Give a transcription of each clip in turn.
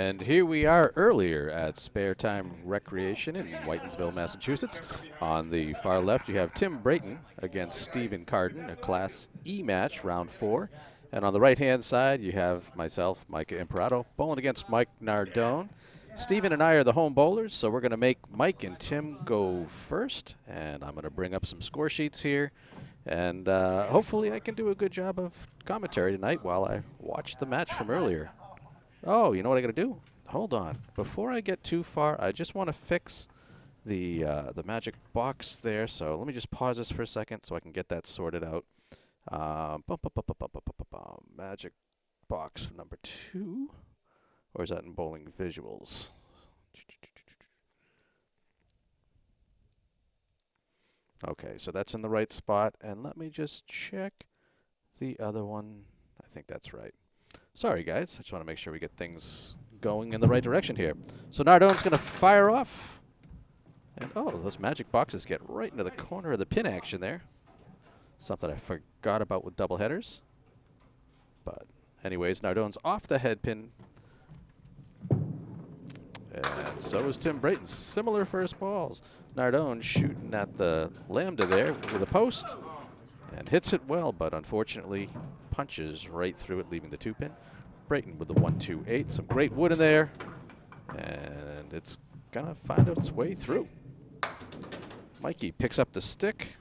And here we are earlier at Sparetime Recreation in Whitinsville, Massachusetts. On the far left, you have Tim Brayton against Stephen Carden, a Class E match, round 4. And on the right-hand side, you have myself, Micah Imparato, bowling against Mike Nardone. Stephen and I are the home bowlers, so we're going to make Mike and Tim go first. And I'm going to bring up some score sheets here. And hopefully I can do a good job of commentary tonight while I watch the match from earlier. Oh, you know what I got to do? Hold on. Before I get too far, I just want to fix the magic box there. So let me just pause this for a second so I can get that sorted out. Magic box number 2. Or is that in bowling visuals? Okay, so that's in the right spot. And let me just check the other one. I think that's right. Sorry, guys. I just want to make sure we get things going in the right direction here. So Nardone's going to fire off. And, oh, those magic boxes get right into the corner of the pin action there. Something I forgot about with double headers. But anyways, Nardone's off the head pin. And so is Tim Brayton. Similar first balls. Nardone shooting at the lambda there with a post. And hits it well, but unfortunately punches right through it, leaving the 2-pin. Brayton with the 1-2-8. Some great wood in there. And it's going to find its way through. Mikey picks up the stick.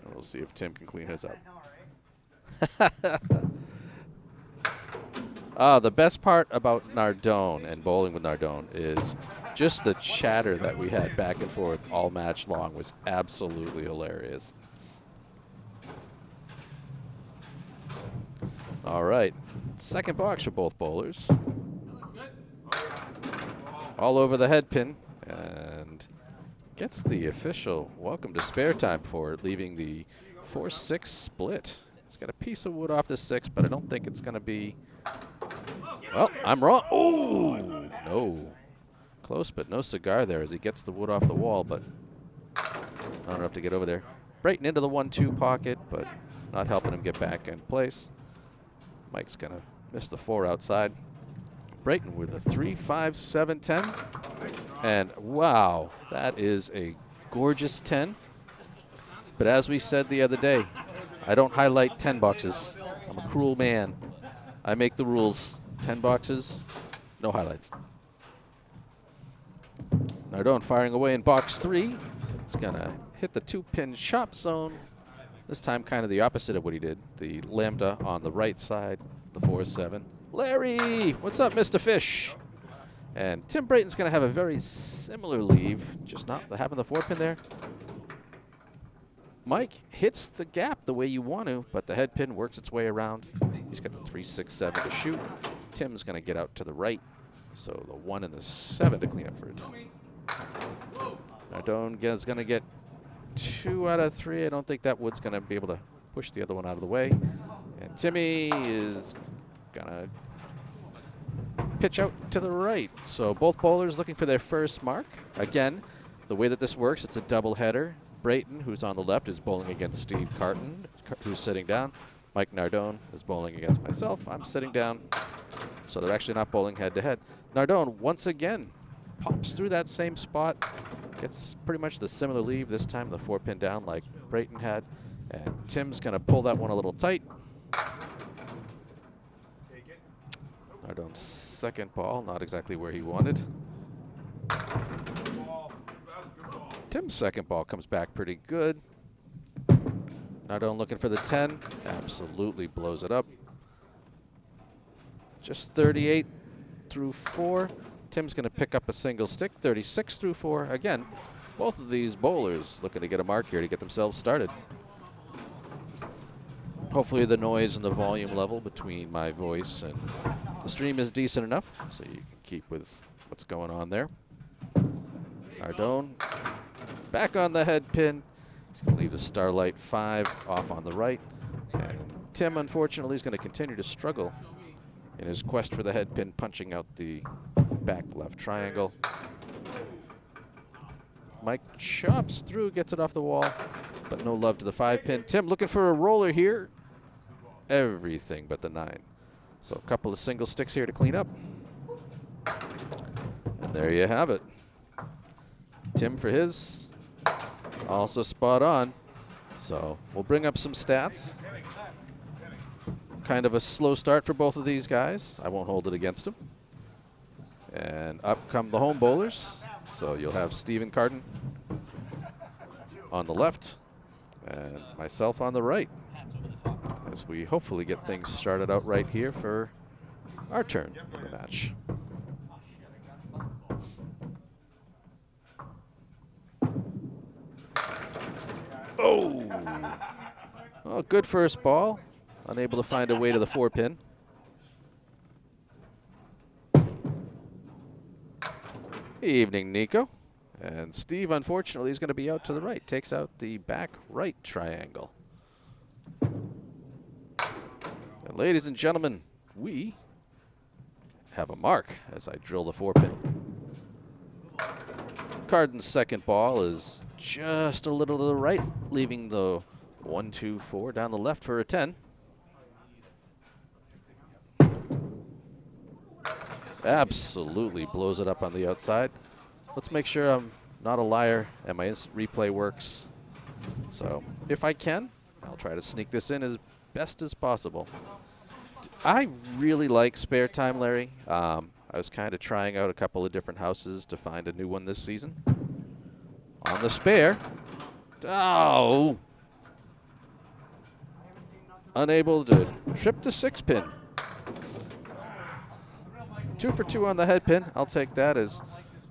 And we'll see if Tim can clean his up. The best part about Nardone and bowling with Nardone is just the chatter that we had back and forth all match long was absolutely hilarious. All right, second box for both bowlers. All over the head pin, and gets the official welcome to Sparetime for it, leaving the 4-6 split. It's got a piece of wood off the 6, but I don't think it's going to be. Well, I'm wrong. Oh, no. Close, but no cigar there as he gets the wood off the wall, but not enough to get over there. Brayton into the 1-2 pocket, but not helping him get back in place. Mike's going to miss the 4 outside. Brayton with a 3-5-7-10. And wow, that is a gorgeous 10. But as we said the other day, I don't highlight 10 boxes. I'm a cruel man. I make the rules. 10 boxes, no highlights. Nardone firing away in box 3. It's going to hit the 2-pin chop zone. This time kind of the opposite of what he did. The lambda on the right side, the 4-7. Larry, what's up, Mr. Fish? And Tim Brayton's going to have a very similar leave, just not having the 4-pin there. Mike hits the gap the way you want to, but the head pin works its way around. He's got the 3-6-7 to shoot. Tim's going to get out to the right, so the 1 and the 7 to clean up for a Tim. Nardone is going to get 2 out of 3. I don't think that wood's going to be able to push the other one out of the way. And Timmy is going to pitch out to the right. So both bowlers looking for their first mark. Again, the way that this works, it's a double header. Brayton, who's on the left, is bowling against Steve Carden, who's sitting down. Mike Nardone is bowling against myself. I'm sitting down. So they're actually not bowling head-to-head. Nardone, once again, pops through that same spot. Gets pretty much the similar leave, this time the 4-pin down like Brayton had. And Tim's going to pull that one a little tight. Nardone's second ball, not exactly where he wanted. Tim's second ball comes back pretty good. Nardone looking for the 10. Absolutely blows it up. Just 38 through 4. Tim's going to pick up a single stick, 36 through 4. Again, both of these bowlers looking to get a mark here to get themselves started. Hopefully the noise and the volume level between my voice and the stream is decent enough so you can keep with what's going on there. Nardone back on the head pin. He's going to leave the Starlight 5 off on the right. And Tim, unfortunately, is going to continue to struggle in his quest for the head pin, punching out the back left triangle. Mike chops through, gets it off the wall, but no love to the 5-pin. Tim looking for a roller here. Everything but the 9. So a couple of single sticks here to clean up. there you have it. Tim for his, also spot on. So we'll bring up some stats. Kind of a slow start for both of these guys. I won't hold it against them. And up come the home bowlers. So you'll have Stephen Carden on the left and myself on the right, as we hopefully get things started out right here for our turn in the match. Oh, good first ball. Unable to find a way to the 4-pin. Evening, Nico. And Steve, unfortunately, is going to be out to the right. Takes out the back right triangle. And ladies and gentlemen, we have a mark as I drill the 4-pin. Carden's second ball is just a little to the right, leaving the 1, 2, 4 down the left for a 10. Absolutely blows it up on the outside. Let's make sure I'm not a liar and my instant replay works. So if I can, I'll try to sneak this in as best as possible. I really like Sparetime, Larry. I was kind of trying out a couple of different houses to find a new one this season. On the spare. Oh! Unable to trip the 6-pin. 2 for 2 on the head pin. I'll take that as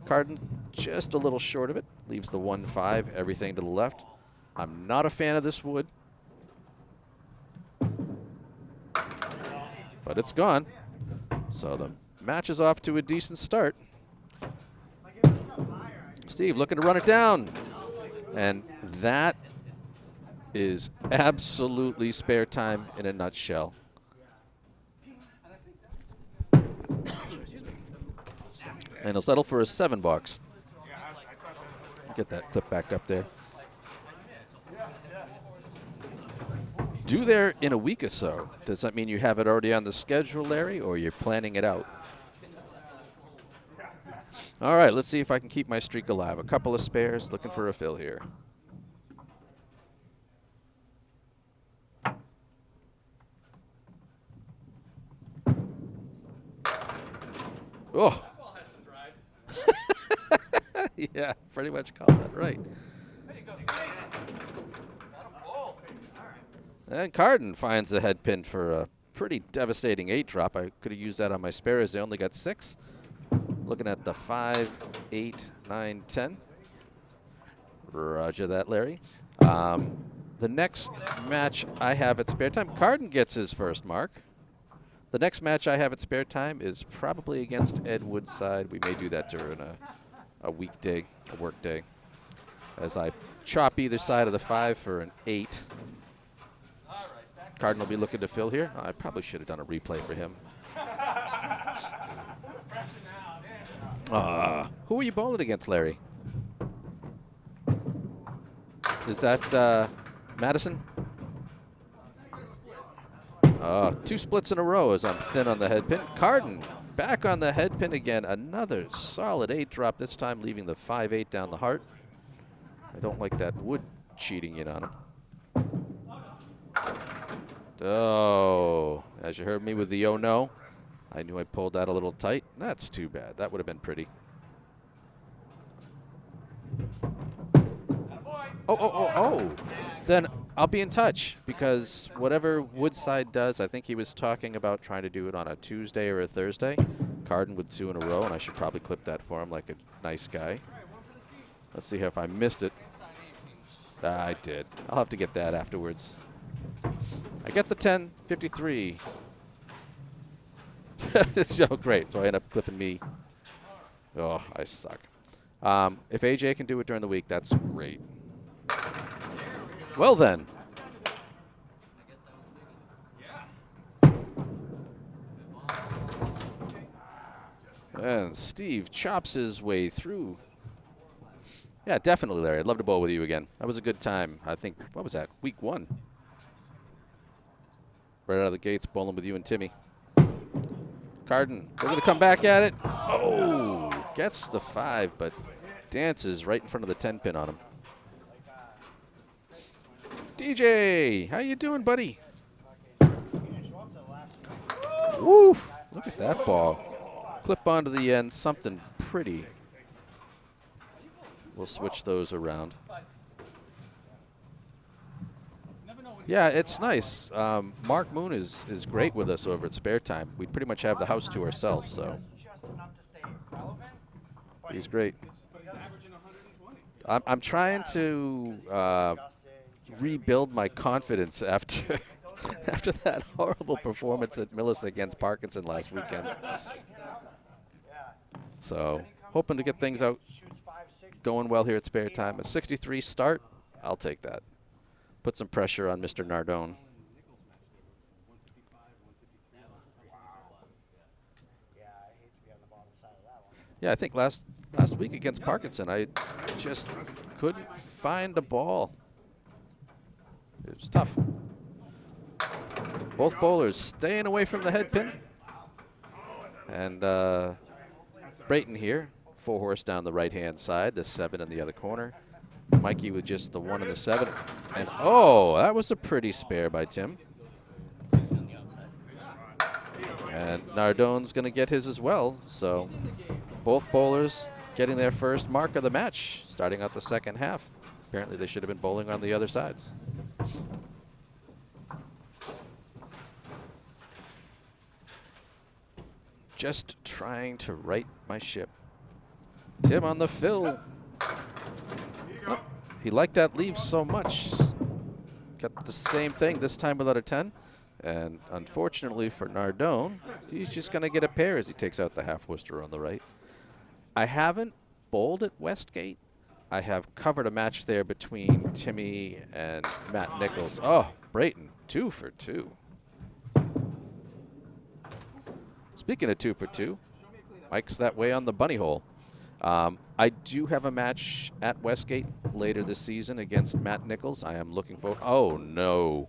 Carden just a little short of it. Leaves the 1-5, everything to the left. I'm not a fan of this wood, but it's gone. So the match is off to a decent start. Steve looking to run it down. And that is absolutely Sparetime in a nutshell. And he'll settle for a 7-box. Get that clip back up there. Due there in a week or so. Does that mean you have it already on the schedule, Larry, or you're planning it out? All right, let's see if I can keep my streak alive. A couple of spares, looking for a fill here. Oh. Yeah, pretty much called that right. And Carden finds the head pin for a pretty devastating 8-drop. I could have used that on my spares. They only got 6. Looking at the 5, 8, 9, 10. Roger that, Larry. The next match I have at Sparetime, Carden gets his first mark. The next match I have at Sparetime is probably against Ed Woodside. We may do that during a weekday, a work day, as I chop either side of the 5 for an 8. Carden will be looking to fill here. I probably should have done a replay for him. Who are you bowling against, Larry? Is that Madison? 2 splits in a row as I'm thin on the head pin. Carden back on the head pin again. Another solid 8-drop, this time leaving the 5-8 down the heart. I don't like that wood cheating in on him. Oh, as you heard me with the oh no, I knew I pulled that a little tight. That's too bad. That would have been pretty. Oh. Then I'll be in touch, because whatever Woodside does, I think he was talking about trying to do it on a Tuesday or a Thursday. Carden with 2 in a row, and I should probably clip that for him like a nice guy. Let's see if I missed it. I did. I'll have to get that afterwards. I get the 10, 53. It's so great. So I end up clipping me. Oh, I suck. If AJ can do it during the week, that's great. Well then. And Steve chops his way through. Yeah, definitely, Larry. I'd love to bowl with you again. That was a good time. I think, what was that? Week 1. Right out of the gates, bowling with you and Timmy. Carden, we're going to come back at it. Oh! Gets the 5, but dances right in front of the 10 pin on him. DJ, how you doing, buddy? Woof! Look at that ball. Clip onto the end, something pretty. We'll switch those around. Yeah, it's nice. Mark Moon is great with us over at Sparetime. We pretty much have the house to ourselves, so he's great. I'm trying to rebuild my confidence after after that horrible performance at Millis against Parkinson last weekend. So hoping to get things out going well here at Sparetime. A 63 start, I'll take that. Put some pressure on Mr. Nardone. Yeah, I think last week against Parkinson, I just couldn't find a ball. It was tough. Both bowlers staying away from the head pin. And Brayton here, 4-horse down the right-hand side, the 7 in the other corner. Mikey with just the 1 and the 7. And oh, that was a pretty spare by Tim. And Nardone's going to get his as well. So both bowlers getting their first mark of the match, starting out the second half. Apparently they should have been bowling on the other sides. Just trying to right my ship. Tim on the fill. Oh, he liked that leave so much. Got the same thing, this time without a 10. And unfortunately for Nardone, he's just going to get a pair as he takes out the half Worcester on the right. I haven't bowled at Westgate. I have covered a match there between Timmy and Matt Nichols. Oh, Brayton, 2 for 2. Speaking of 2 for 2, Mike's that way on the bunny hole. I do have a match at Westgate later this season against Matt Nichols. I am looking forward. Oh, no.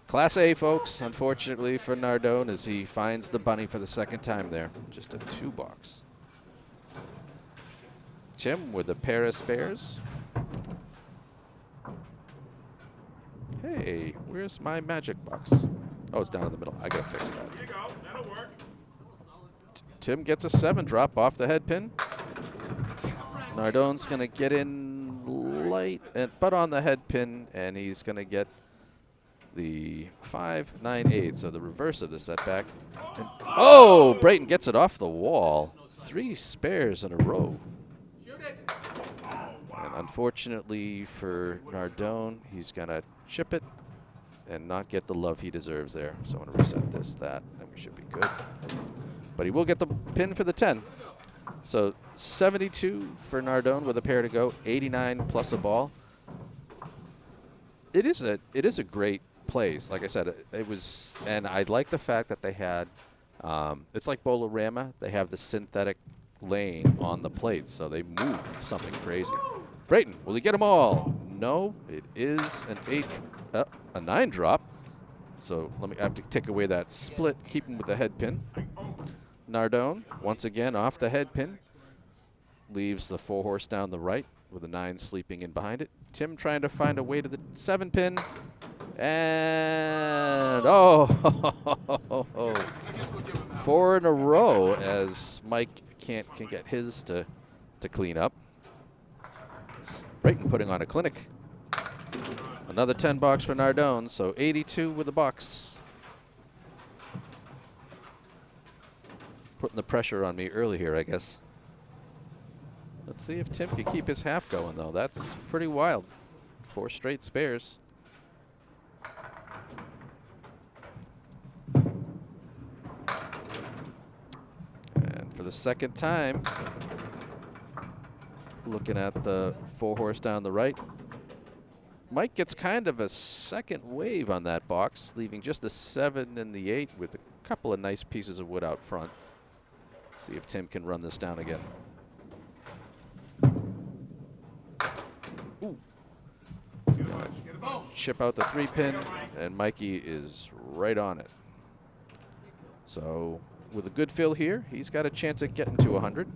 Class A, folks, unfortunately for Nardone, as he finds the bunny for the second time there. Just a 2-box. Tim with a pair of spares. Hey, where's my magic box? Oh, it's down in the middle. I gotta fix that. Here you go. That'll work. Tim gets a 7 drop off the head pin. Nardone's gonna get in light, but on the head pin, and he's gonna get the 5, 9, 8. So the reverse of the setback. And oh, Brayton gets it off the wall. 3 spares in a row. And unfortunately for Nardone, he's gonna chip it and not get the love he deserves there. So I'm gonna reset this, that, and we should be good. But he will get the pin for the 10. So 72 for Nardone with a pair to go, 89 plus a ball. It is a great place. Like I said, it was, and I like the fact that they had, it's like Bolarama. They have the synthetic lane on the plates, so they move something crazy. Brayton, will he get them all? No, it is a 9 drop. So I have to take away that split, keep him with the head pin. Nardone, once again, off the head pin. Leaves the 4-horse down the right with a 9 sleeping in behind it. Tim trying to find a way to the 7 pin. And, oh, 4 in a row as Mike can get his to clean up. Brayton putting on a clinic. Another 10 box for Nardone, so 82 with the box. Putting the pressure on me early here, I guess. Let's see if Tim can keep his half going, though. That's pretty wild. 4 straight spares. And for the second time, looking at the 4-horse down the right. Mike gets kind of a second wave on that box, leaving just the 7 and the 8 with a couple of nice pieces of wood out front. See if Tim can run this down again. Ooh. Chip out the 3 pin, and Mikey is right on it. So with a good fill here, he's got a chance at getting to 100.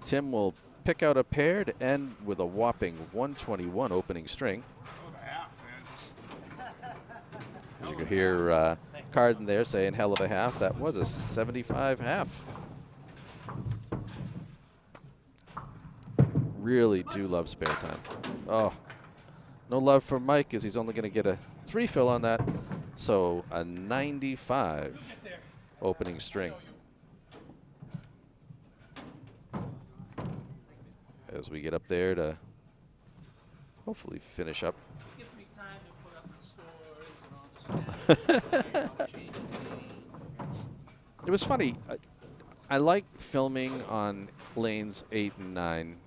Tim will pick out a pair to end with a whopping 121 opening string. As you can hear Carden there saying hell of a half. That was a 75 half. Really do love spare time. Oh, no love for Mike as he's only going to get a 3 fill on that. So a 95 opening string. As we get up there to hopefully finish up. Gives me time to put up the scores and all the stuff. It was funny. I like filming on lanes 8 and 9.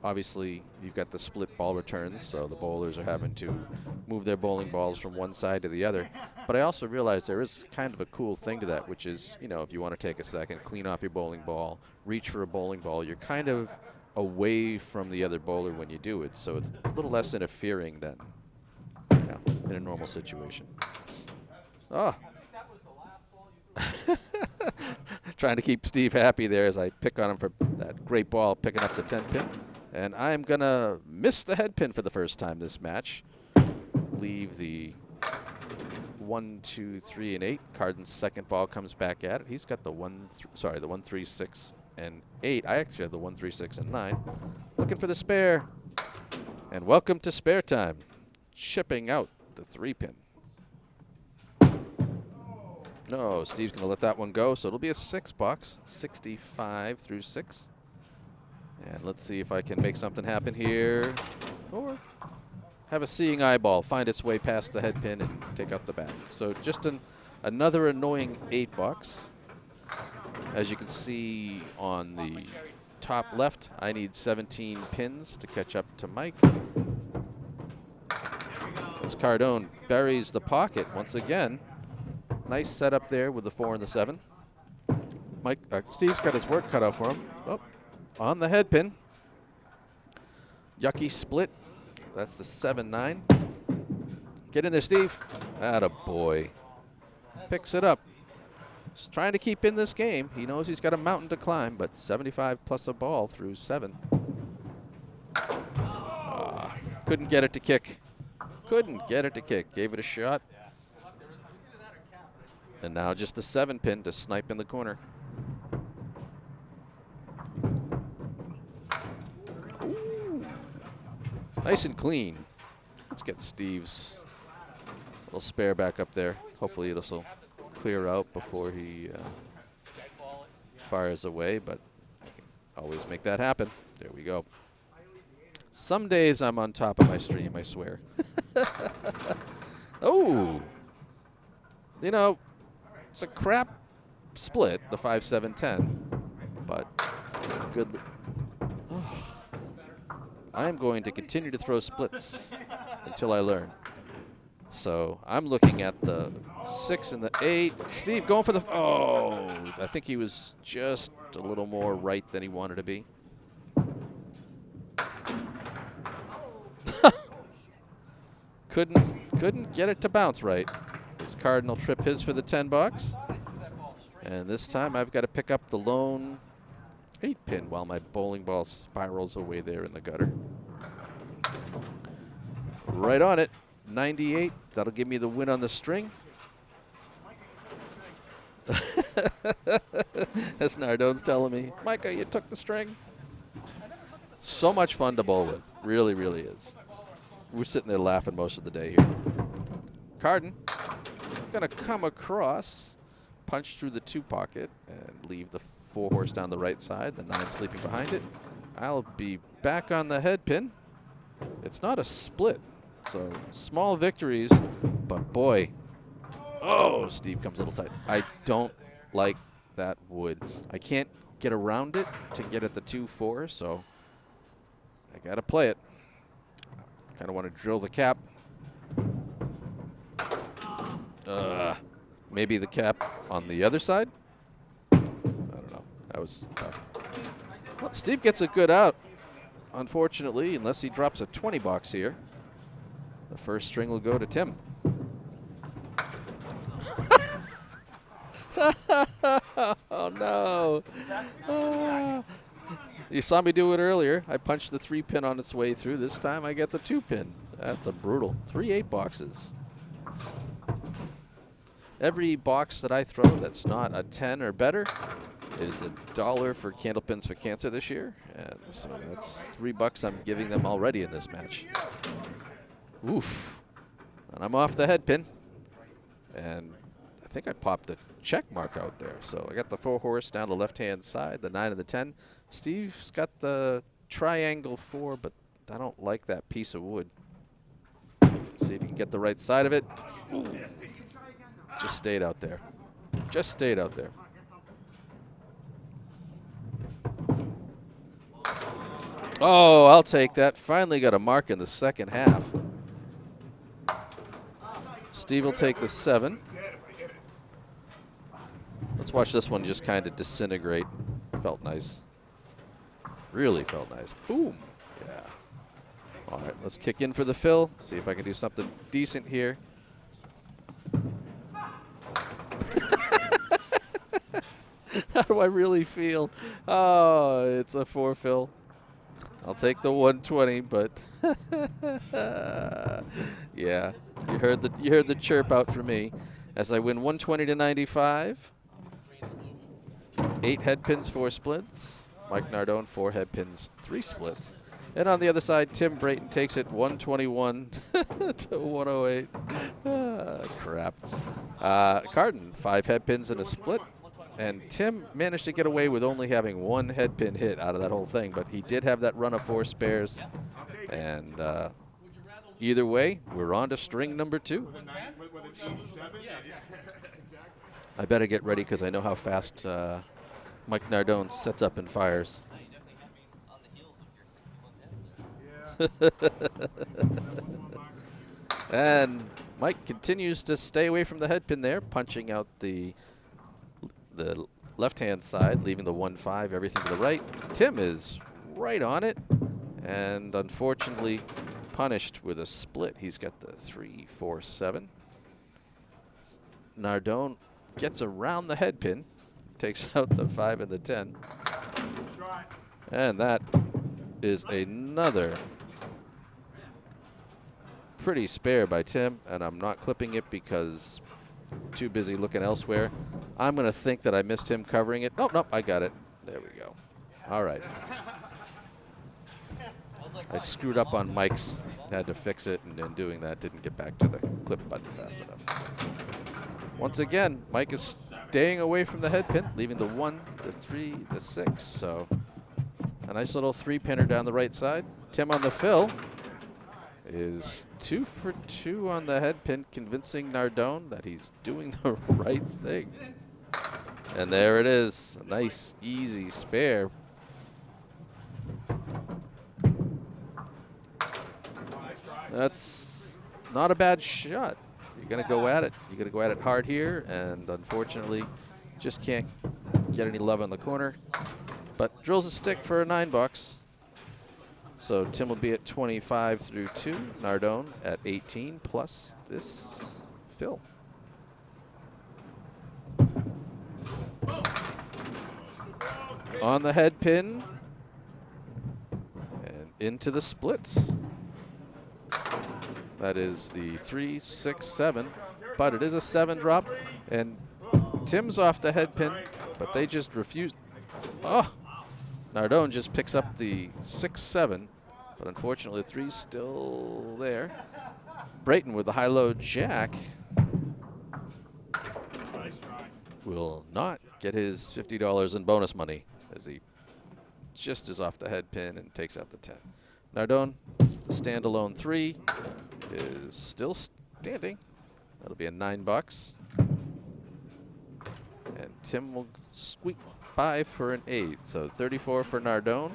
Obviously, you've got the split ball returns, so the bowlers are having to move their bowling balls from one side to the other. But I also realized there is kind of a cool thing to that, which is, you know, if you want to take a second, clean off your bowling ball, reach for a bowling ball, you're kind of away from the other bowler when you do it, so it's a little less interfering than, you know, in a normal situation. Oh. Trying to keep Steve happy there as I pick on him for that great ball, picking up the 10 pin. And I'm going to miss the head pin for the first time this match. Leave the 1, 2, 3, and 8. Carden's second ball comes back at it. He's got the 1, 3, 6, and 8. I actually have the 1, 3, 6, and 9. Looking for the spare. And welcome to spare time. Chipping out the 3 pin. No, Steve's going to let that one go, so it'll be a 6 box, 65 through 6. And let's see if I can make something happen here, or have a seeing eyeball find its way past the head pin and take out the back. So just another annoying 8 box. As you can see on the top left, I need 17 pins to catch up to Mike. As Cardone buries the pocket once again. Nice setup there with the 4 and the 7. Steve's got his work cut out for him. Oh, on the head pin. Yucky split. That's the 7-9. Get in there, Steve. Atta boy. Picks it up. He's trying to keep in this game. He knows he's got a mountain to climb, but 75 plus a ball through 7. Couldn't get it to kick. Couldn't get it to kick. Gave it a shot. And now just the 7 pin to snipe in the corner. Ooh. Nice and clean. Let's get Steve's little spare back up there. Hopefully this will clear out before he fires away, but I can always make that happen. There we go. Some days I'm on top of my stream, I swear. Oh. You know, it's a crap split, the 5, 7, 10, but good. Oh. I am going to continue to throw splits until I learn. So I'm looking at the 6 and the 8. Steve going for the, oh, I think he was just a little more right than he wanted to be. Couldn't get it to bounce right. This Carden will trip his for the 10 bucks. And this time I've got to pick up the lone 8 pin while my bowling ball spirals away there in the gutter. Right on it. 98. That'll give me the win on the string. As Nardone's telling me, Micah, you took the string. So much fun to bowl with. Really, really is. We're sitting there laughing most of the day here. Carden gonna come across, punch through the 2 pocket, and leave the 4 horse down the right side, the 9 sleeping behind it. I'll be back on the head pin. It's not a split, so small victories, but boy, oh, Steve comes a little tight. I don't like that wood. I can't get around it to get at the 2-4, so I gotta play it. Kind of want to drill the cap. Maybe the cap on the other side? I don't know. That was tough. Well, Steve gets a good out, unfortunately, unless he drops a 20 box here. The first string will go to Tim. Oh, no. Ah. You saw me do it earlier. I punched the 3-pin on its way through. This time I get the 2-pin. That's a brutal. 3 8-boxes. Every box that I throw that's not a 10 or better is $1 for Candlepins for Cancer this year. And so that's $3 I'm giving them already in this match. Oof. And I'm off the head pin. And I think I popped a check mark out there. So I got the 4 horse down the left-hand side, the 9 and the 10. Steve's got the triangle 4, but I don't like that piece of wood. See if you can get the right side of it. Ooh. Just stayed out there. Just stayed out there. Oh, I'll take that. Finally got a mark in the second half. Steve will take the 7. Let's watch this one just kind of disintegrate. Felt nice. Really felt nice. Boom. Yeah. All right, let's kick in for the fill. See if I can do something decent here. How do I really feel? Oh, it's a 4 fill. I'll take the 120, but yeah, you heard the chirp out for me as I win 120 to 95. 8 head pins, 4 splits. Mike Nardone, 4 head pins, 3 splits. And on the other side, Tim Brayton takes it 121 to 108. Crap. Carden, 5 head pins and a split. And Tim managed to get away with only having 1 head pin hit out of that whole thing, but he did have that run of 4 spares. And either way, we're on to string number 2. I better get ready because I know how fast Mike Nardone sets up and fires. And Mike continues to stay away from the head pin there, punching out the left-hand side, leaving the 1-5, everything to the right. Tim is right on it, and unfortunately punished with a split. He's got the 3-4-7. Nardone gets around the head pin, takes out the 5 and the 10. And that is another pretty spare by Tim, and I'm not clipping it because too busy looking elsewhere. I'm going to think that I missed him covering it. Nope, I got it. There we go. All right. I screwed up on Mike's. Had to fix it, and in doing that, didn't get back to the clip button fast enough. Once again, Mike is staying away from the head pin, leaving the 1, the 3, the 6. So a nice little 3-pinner down the right side. Tim on the fill is 2 for 2 on the head pin, convincing Nardone that he's doing the right thing. And there it is, a nice, easy spare. That's not a bad shot. You're going to go at it. You're going to go at it hard here, and unfortunately, just can't get any love on the corner. But drills a stick for a $9. So Tim will be at 25 through 2. Nardone at 18 plus this fill. On the head pin and into the splits. That is the 3, 6, 7, but it is a 7 drop, and Tim's off the head pin, but they just refuse. Oh, Nardone just picks up the 6, 7, but unfortunately 3's still there. Brayton with the high-low jack will not get his $50 in bonus money as he just is off the head pin and takes out the 10. Nardone, standalone 3, is still standing. That'll be a $9. And Tim will squeak by for an 8. So 34 for Nardone,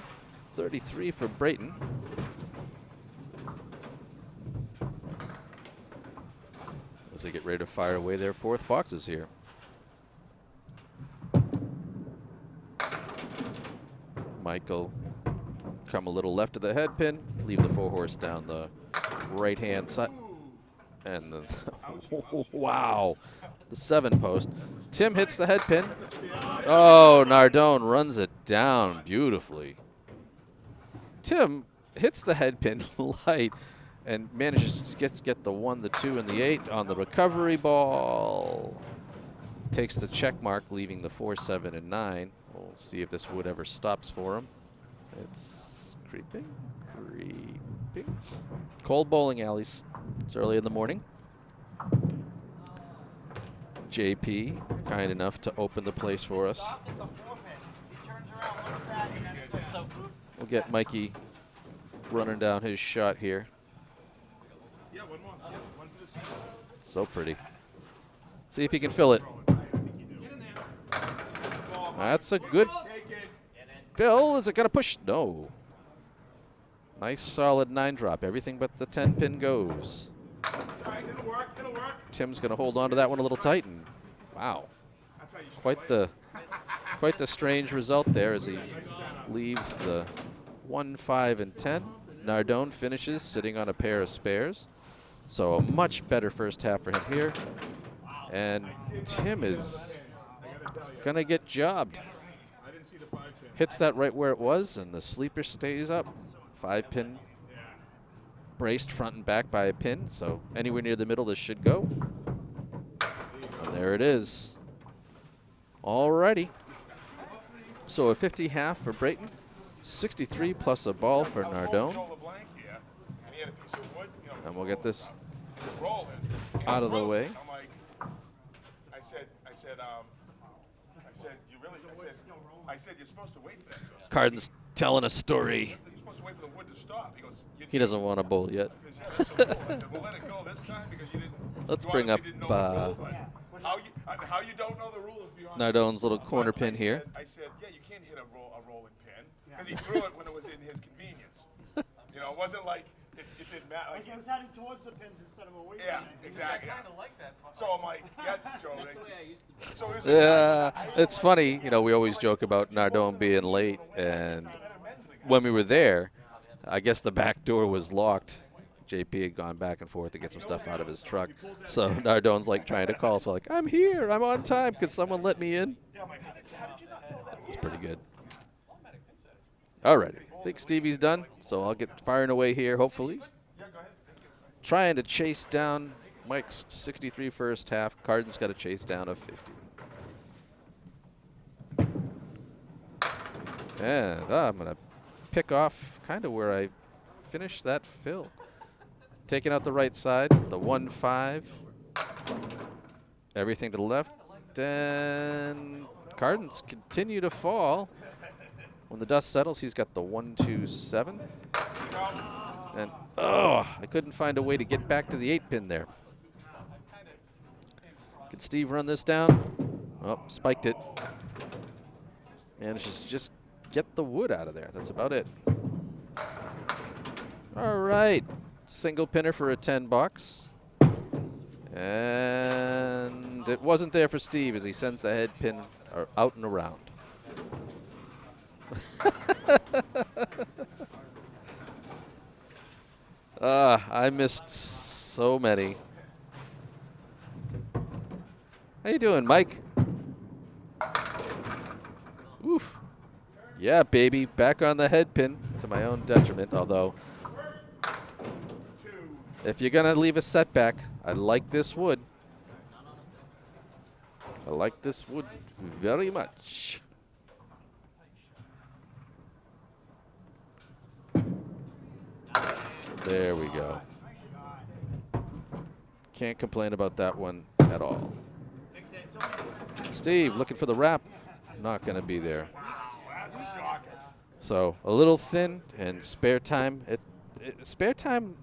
33 for Brayton. As they get ready to fire away their 4th boxes here. Michael come a little left of the head pin, leave the 4 horse down the right-hand side. And the wow, the 7 post. Tim hits the head pin. Oh, Nardone runs it down beautifully. Tim hits the head pin light and manages to get the 1, the 2, and the 8 on the recovery ball. Takes the check mark, leaving the 4, 7, and 9. We'll see if this wood ever stops for him. It's creeping. Cold bowling alleys. It's early in the morning. JP, kind enough to open the place for us. We'll get Mikey running down his shot here. So pretty. See if he can fill it. That's a good fill. Is it going to push? No. Nice solid 9 drop. Everything but the 10 pin goes. Tim's going to hold on to that one a little tight. And wow. Quite the strange result there as he leaves the 1, 5, and 10. Nardone finishes sitting on a pair of spares. So a much better first half for him here. And Tim is going to get jobbed. Hits that right where it was, and the sleeper stays up. 5 pin braced front and back by a pin, so anywhere near the middle this should go. And there it is. Alrighty. So a 50 half for Brayton, 63 plus a ball for Nardone. And we'll get this out of the way. I said you're supposed to wait for that. Carden's telling a story. You're supposed to wait for the wood to stop. He goes, He doesn't want to bowl yet. I said, well, let it go this time because you didn't. Let's you bring up obviously didn't know the rule, but how you don't know the rule is beyond. Nardone's little corner pin here. I said, yeah, you can't hit a rolling pin because he threw it when it was in his convenience. You know, it wasn't like it didn't matter. Like it was heading towards the pins instead of away from Yeah, it. exactly. I kind of like that. So I'm like, yeah, Joe. That's the way I used to do it. So here's Yeah, it's funny. You know, we always joke about Nardone being late, and when we were there, I guess the back door was locked. JP had gone back and forth to get some stuff out of his truck. So Nardone's like trying to call. So like, I'm here. I'm on time. Could someone let me in? It's pretty good. All right. I think Stevie's done. So I'll get firing away here, hopefully. Trying to chase down Mike's 63 first half. Carden's got to chase down a 50. And I'm going to pick off kind of where I finished that fill. Taking out the right side, the 1, 5. Everything to the left. And Carden's continue to fall. When the dust settles, he's got the 1, 2, 7. And, oh, I couldn't find a way to get back to the 8 pin there. Can Steve run this down? Oh, spiked it. Manages to just get the wood out of there. That's about it. All right. Single pinner for a 10 bucks. And it wasn't there for Steve as he sends the head pin out and around. I missed so many. How you doing, Mike? Oof. Yeah, baby. Back on the head pin to my own detriment, although if you're going to leave a setback, I like this wood. I like this wood very much. There we go. Can't complain about that one at all. Steve looking for the wrap. Not going to be there. So a little thin and spare time. Spare time,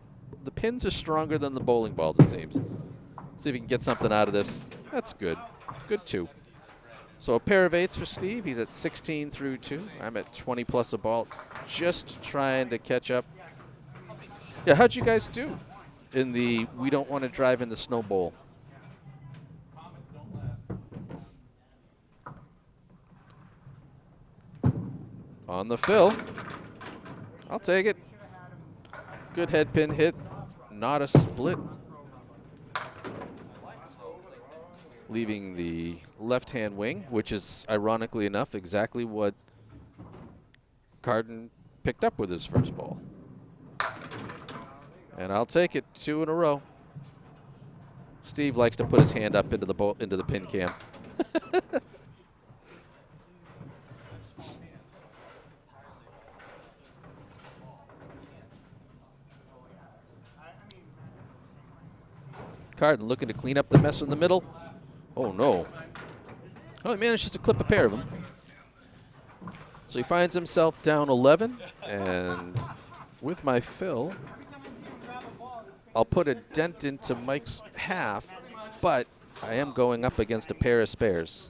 the pins are stronger than the bowling balls, it seems. See if we can get something out of this. That's good. Good 2. So a pair of 8s for Steve. He's at 16 through 2. I'm at 20 plus a ball. Just trying to catch up. Yeah, how'd you guys do in the we don't want to drive in the snow bowl? On the fill. I'll take it. Good head pin hit. Not a split. leaving the left-hand wing, which is, ironically enough, exactly what Carden picked up with his first ball. And I'll take it, 2 in a row. Steve likes to put his hand up into the pin cam. Carden looking to clean up the mess in the middle. Oh, no. Oh, he manages to clip a pair of them. So he finds himself down 11, and with my fill, I'll put a dent into Mike's half, but I am going up against a pair of spares.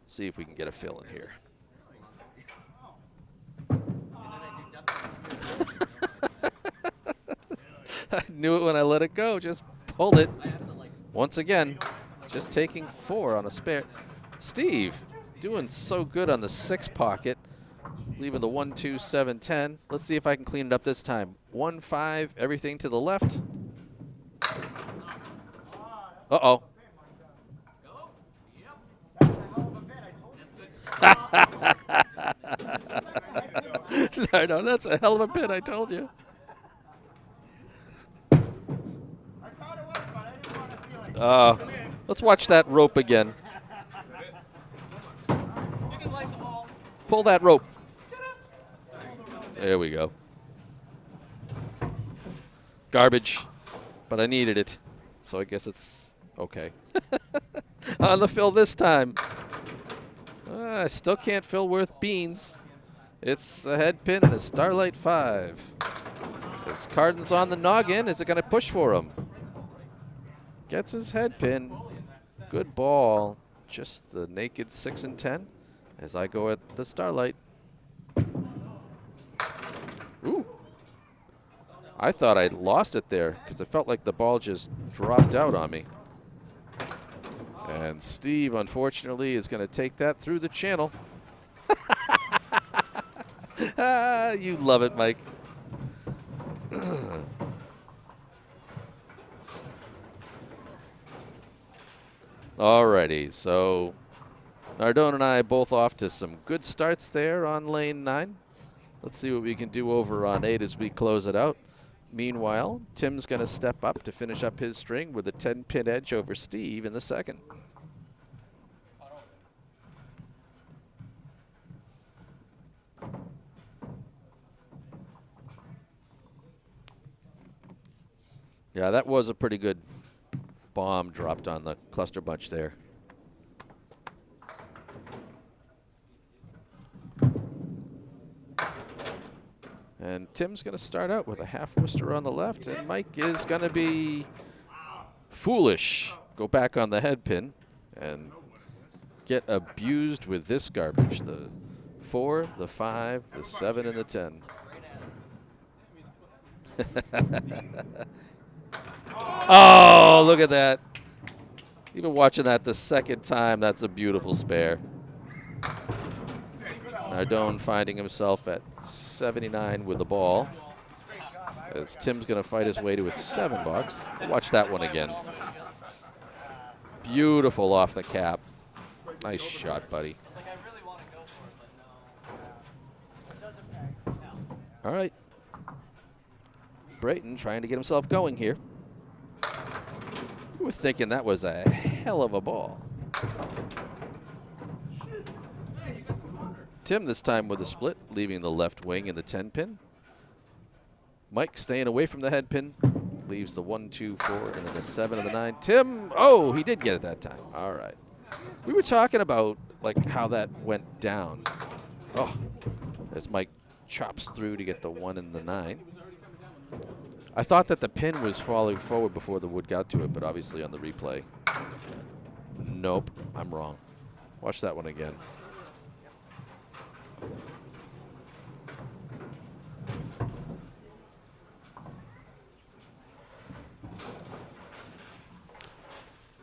See if we can get a fill in here. I knew it when I let it go, just pulled it. Once again, just taking 4 on a spare. Steve doing so good on the 6 pocket, leaving the 1, 2, 7, 10. Let's see if I can clean it up this time. 1, 5, everything to the left. Uh-oh. No, that's a hell of a pin, I told you. Let's watch that rope again. Pull that rope. There we go. Garbage, but I needed it, so I guess it's okay. On the fill this time. I still can't fill worth beans. It's a head pin and a Starlight 5. As Carden's on the noggin, is it going to push for him? Gets his head pin. Good ball. Just the naked 6 and 10 as I go at the Starlight. Ooh. I thought I'd lost it there because it felt like the ball just dropped out on me. And Steve, unfortunately, is going to take that through the channel. You love it, Mike. Alrighty, so Nardone and I both off to some good starts there on lane 9. Let's see what we can do over on 8 as we close it out. Meanwhile, Tim's going to step up to finish up his string with a 10-pin edge over Steve in the second. Yeah, that was a pretty good bomb dropped on the cluster bunch there. And Tim's going to start out with a half twister on the left, and Mike is going to be foolish. Go back on the head pin and get abused with this garbage. The 4, the 5, the 7, and the 10. Oh, look at that. Even watching that the second time, that's a beautiful spare. Nardone finding himself at 79 with the ball. As Tim's going to fight his way to a $7. Watch that one again. Beautiful off the cap. Nice shot, buddy. All right. Brayton trying to get himself going here. You were thinking that was a hell of a ball. Tim this time with a split, leaving the left wing in the 10-pin. Mike staying away from the head pin, leaves the 1, 2, 4, and then the 7 and the 9. Tim, oh, he did get it that time. All right. We were talking about like how that went down. Oh, as Mike chops through to get the 1 and the 9. I thought that the pin was falling forward before the wood got to it, but obviously on the replay. Nope, I'm wrong. Watch that one again.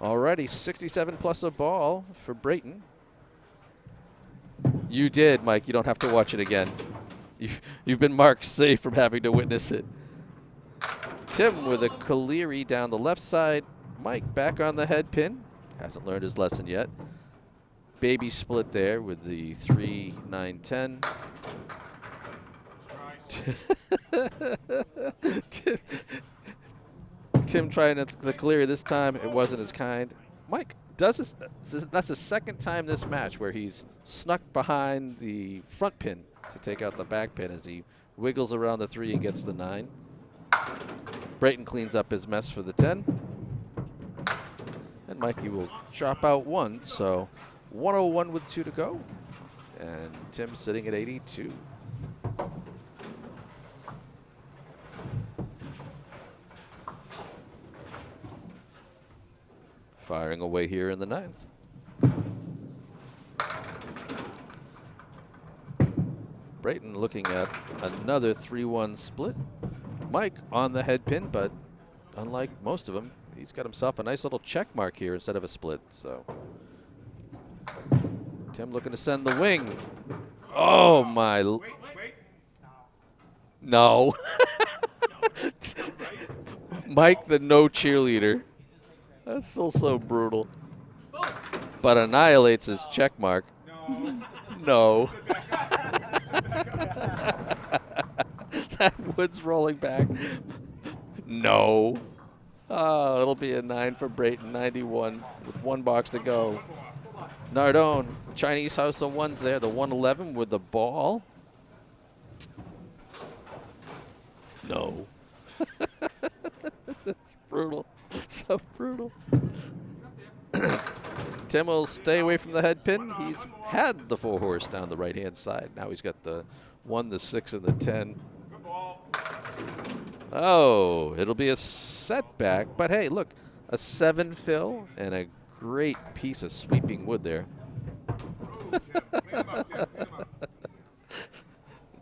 Alrighty, 67 plus a ball for Brayton. You did, Mike. You don't have to watch it again. You've been marked safe from having to witness it. Tim with a Caleri down the left side. Mike back on the head pin. Hasn't learned his lesson yet. Baby split there with the 3, 9, 10. Tim trying to clear this time. It wasn't as kind. Mike does this. That's the second time this match where he's snuck behind the front pin to take out the back pin as he wiggles around the 3 and gets the 9. Brayton cleans up his mess for the 10. And Mikey will drop out 1, so 101 with 2 to go. And Tim sitting at 82. Firing away here in the 9th. Brayton looking at another 3-1 split. Mike on the head pin, but unlike most of them, he's got himself a nice little check mark here instead of a split. So Tim looking to send the wing. Oh my! Wait. No. Mike, the no cheerleader. That's still so brutal. But annihilates his check mark. No. That wood's rolling back. No. Oh, it'll be a 9 for Brayton, 91 with 1 box to go. Nardone, Chinese House of Ones there, the 111 with the ball. No. That's brutal. So brutal. Tim will stay away from the head pin. He's had the 4 horse down the right-hand side. Now he's got the 1, the 6, and the 10. Oh, it'll be a setback. But hey, look, a 7 fill and a great piece of sweeping wood there.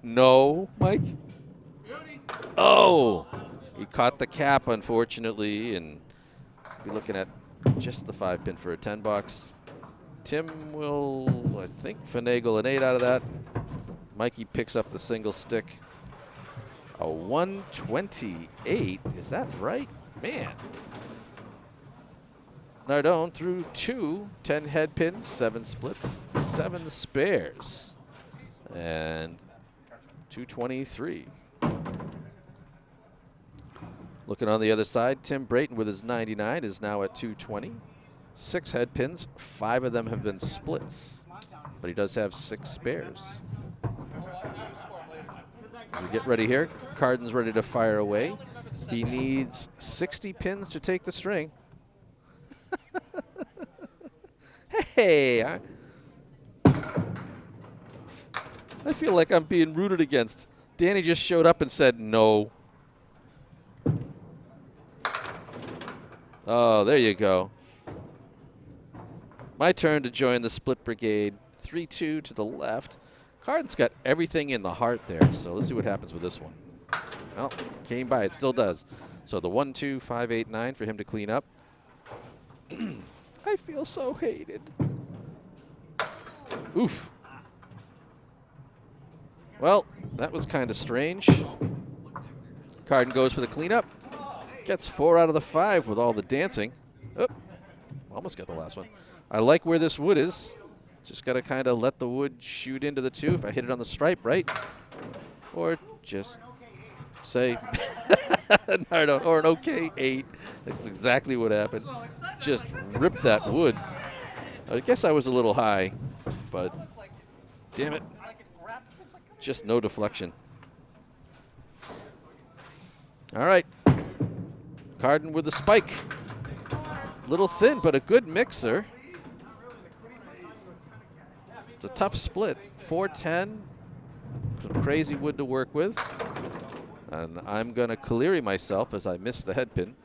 No, Mike? Oh, he caught the cap, unfortunately, and be looking at just the 5 pin for a 10 bucks. Tim will, I think, finagle an 8 out of that. Mikey picks up the single stick. A 128, is that right? Man. Nardone threw 2 10 head pins, 7 splits, 7 spares, and 223. Looking on the other side, Tim Brayton with his 99 is now at 220. 6 head pins, 5 of them have been splits, but he does have 6 spares. We get ready here. Carden's ready to fire away. He needs 60 pins to take the string. Hey, I feel like I'm being rooted against. Danny just showed up and said no. Oh, there you go. My turn to join the split brigade. 3-2 to the left. Carden's got everything in the heart there, so let's see what happens with this one. Well, came by. It still does. So the 1, 2, 5, 8, 9 for him to clean up. I feel so hated. Oof. Well, that was kind of strange. Carden goes for the cleanup. Gets 4 out of the 5 with all the dancing. Oh, almost got the last one. I like where this wood is. Just got to kind of let the wood shoot into the 2 if I hit it on the stripe, right? Or just say Nardone, or an okay 8. That's exactly what happened. Just rip that wood. I guess I was a little high, but damn it. Just no deflection. All right. Carden with the spike. Little thin, but a good mixer. It's a tough split. 410. Some crazy wood to work with. And I'm going to Caleri myself as I miss the head pin.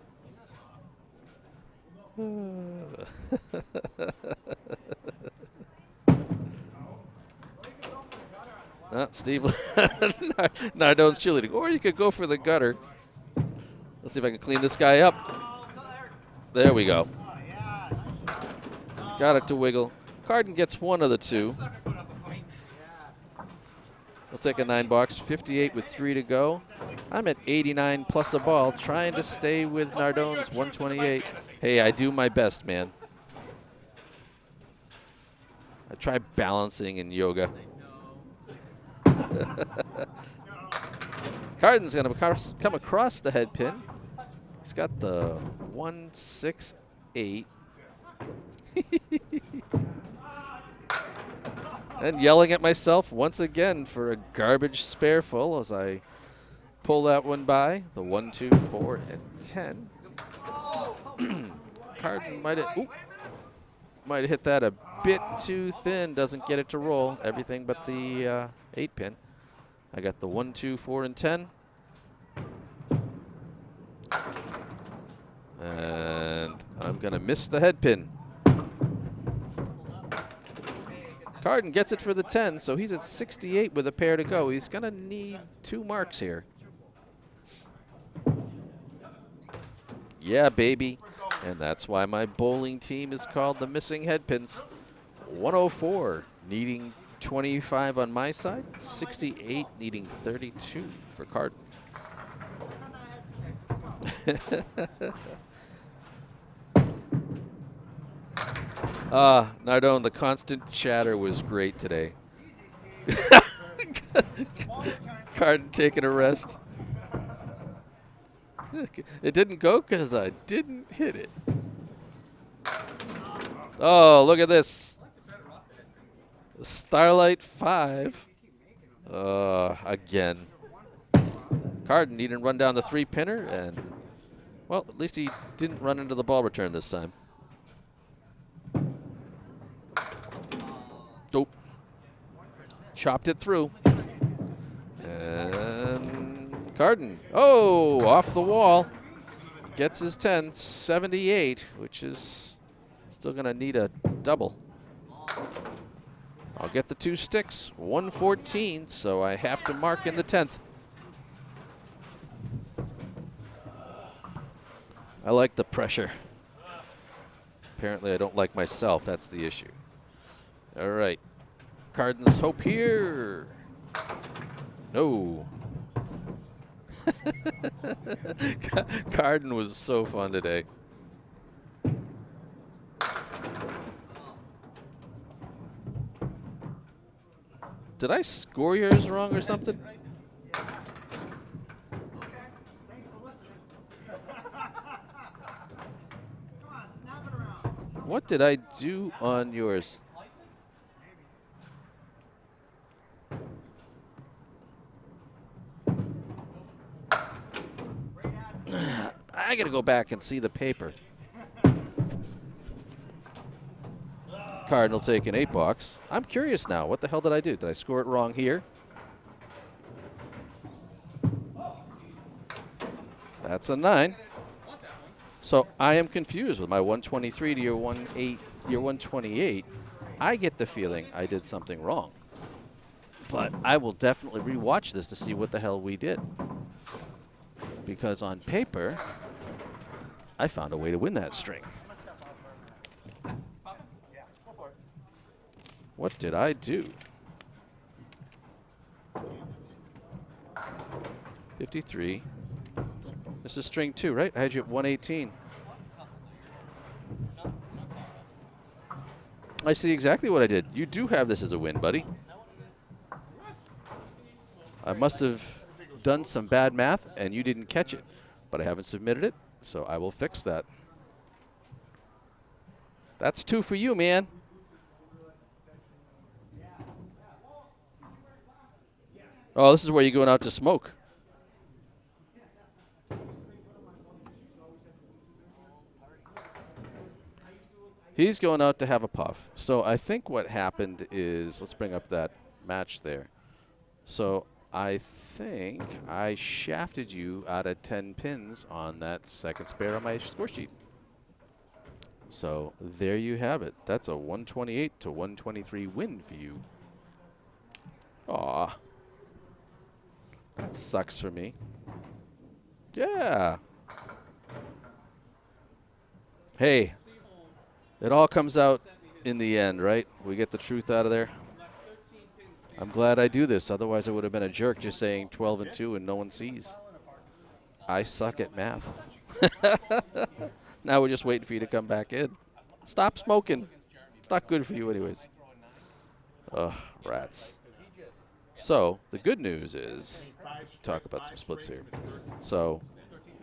Steve Nardone's cheerleading. Or you could go for the gutter. Let's see if I can clean this guy up. There we go. Got it to wiggle. Carden gets 1 of the 2. We'll take a 9 box. 58 with 3 to go. I'm at 89 plus a ball, trying to stay with Nardone's 128. Hey, I do my best, man. I try balancing in yoga. Carden's going to come across the head pin. He's got the 168. And yelling at myself once again for a garbage spare full as I pull that one by. The 1, 2, 4, and 10. Carden might have hit that a bit too thin. Doesn't get it to roll. Everything but the 8 pin. I got the 1, 2, 4, and 10. And I'm going to miss the head pin. Carden gets it for the 10, so he's at 68 with a pair to go. He's going to need 2 marks here. Yeah, baby. And that's why my bowling team is called the Missing Headpins. 104 needing 25 on my side, 68 needing 32 for Carden. Nardone, the constant chatter was great today. Carden taking a rest. It didn't go because I didn't hit it. Oh, look at this. Starlight 5. Again. Carden needed to run down the 3-pinner, and, well, at least he didn't run into the ball return this time. Nope. Chopped it through. And Carden, off the wall. Gets his 10, 78, which is still going to need a double. I'll get the 2 sticks, 114, so I have to mark in the 10th. I like the pressure. Apparently I don't like myself, that's the issue. All right, Carden's hope here. No. Carden was so fun today. Did I score yours wrong or something? What did I do on yours? I gotta go back and see the paper. Carden will take an 8 box. I'm curious now. What the hell did I do? Did I score it wrong here? That's a 9. So I am confused with my 123 to your 128. I get the feeling I did something wrong. But I will definitely rewatch this to see what the hell we did. Because on paper, I found a way to win that string. What did I do? 53. This is string 2, right? I had you at 118. I see exactly what I did. You do have this as a win, buddy. I must have done some bad math, and you didn't catch it. But I haven't submitted it, so I will fix that. That's 2 for you, man. Oh, this is where you're going out to smoke. He's going out to have a puff. So I think what happened is, let's bring up that match there. So I think I shafted you out of 10 pins on that second spare on my score sheet. So there you have it. That's a 128 to 123 win for you. Aw. That sucks for me. Yeah. Hey, it all comes out in the end, right? We get the truth out of there. I'm glad I do this. Otherwise, I would have been a jerk just saying 12 and 2 and no one sees. I suck at math. Now we're just waiting for you to come back in. Stop smoking. It's not good for you anyways. Ugh, rats. So the good news is, talk about some splits here. So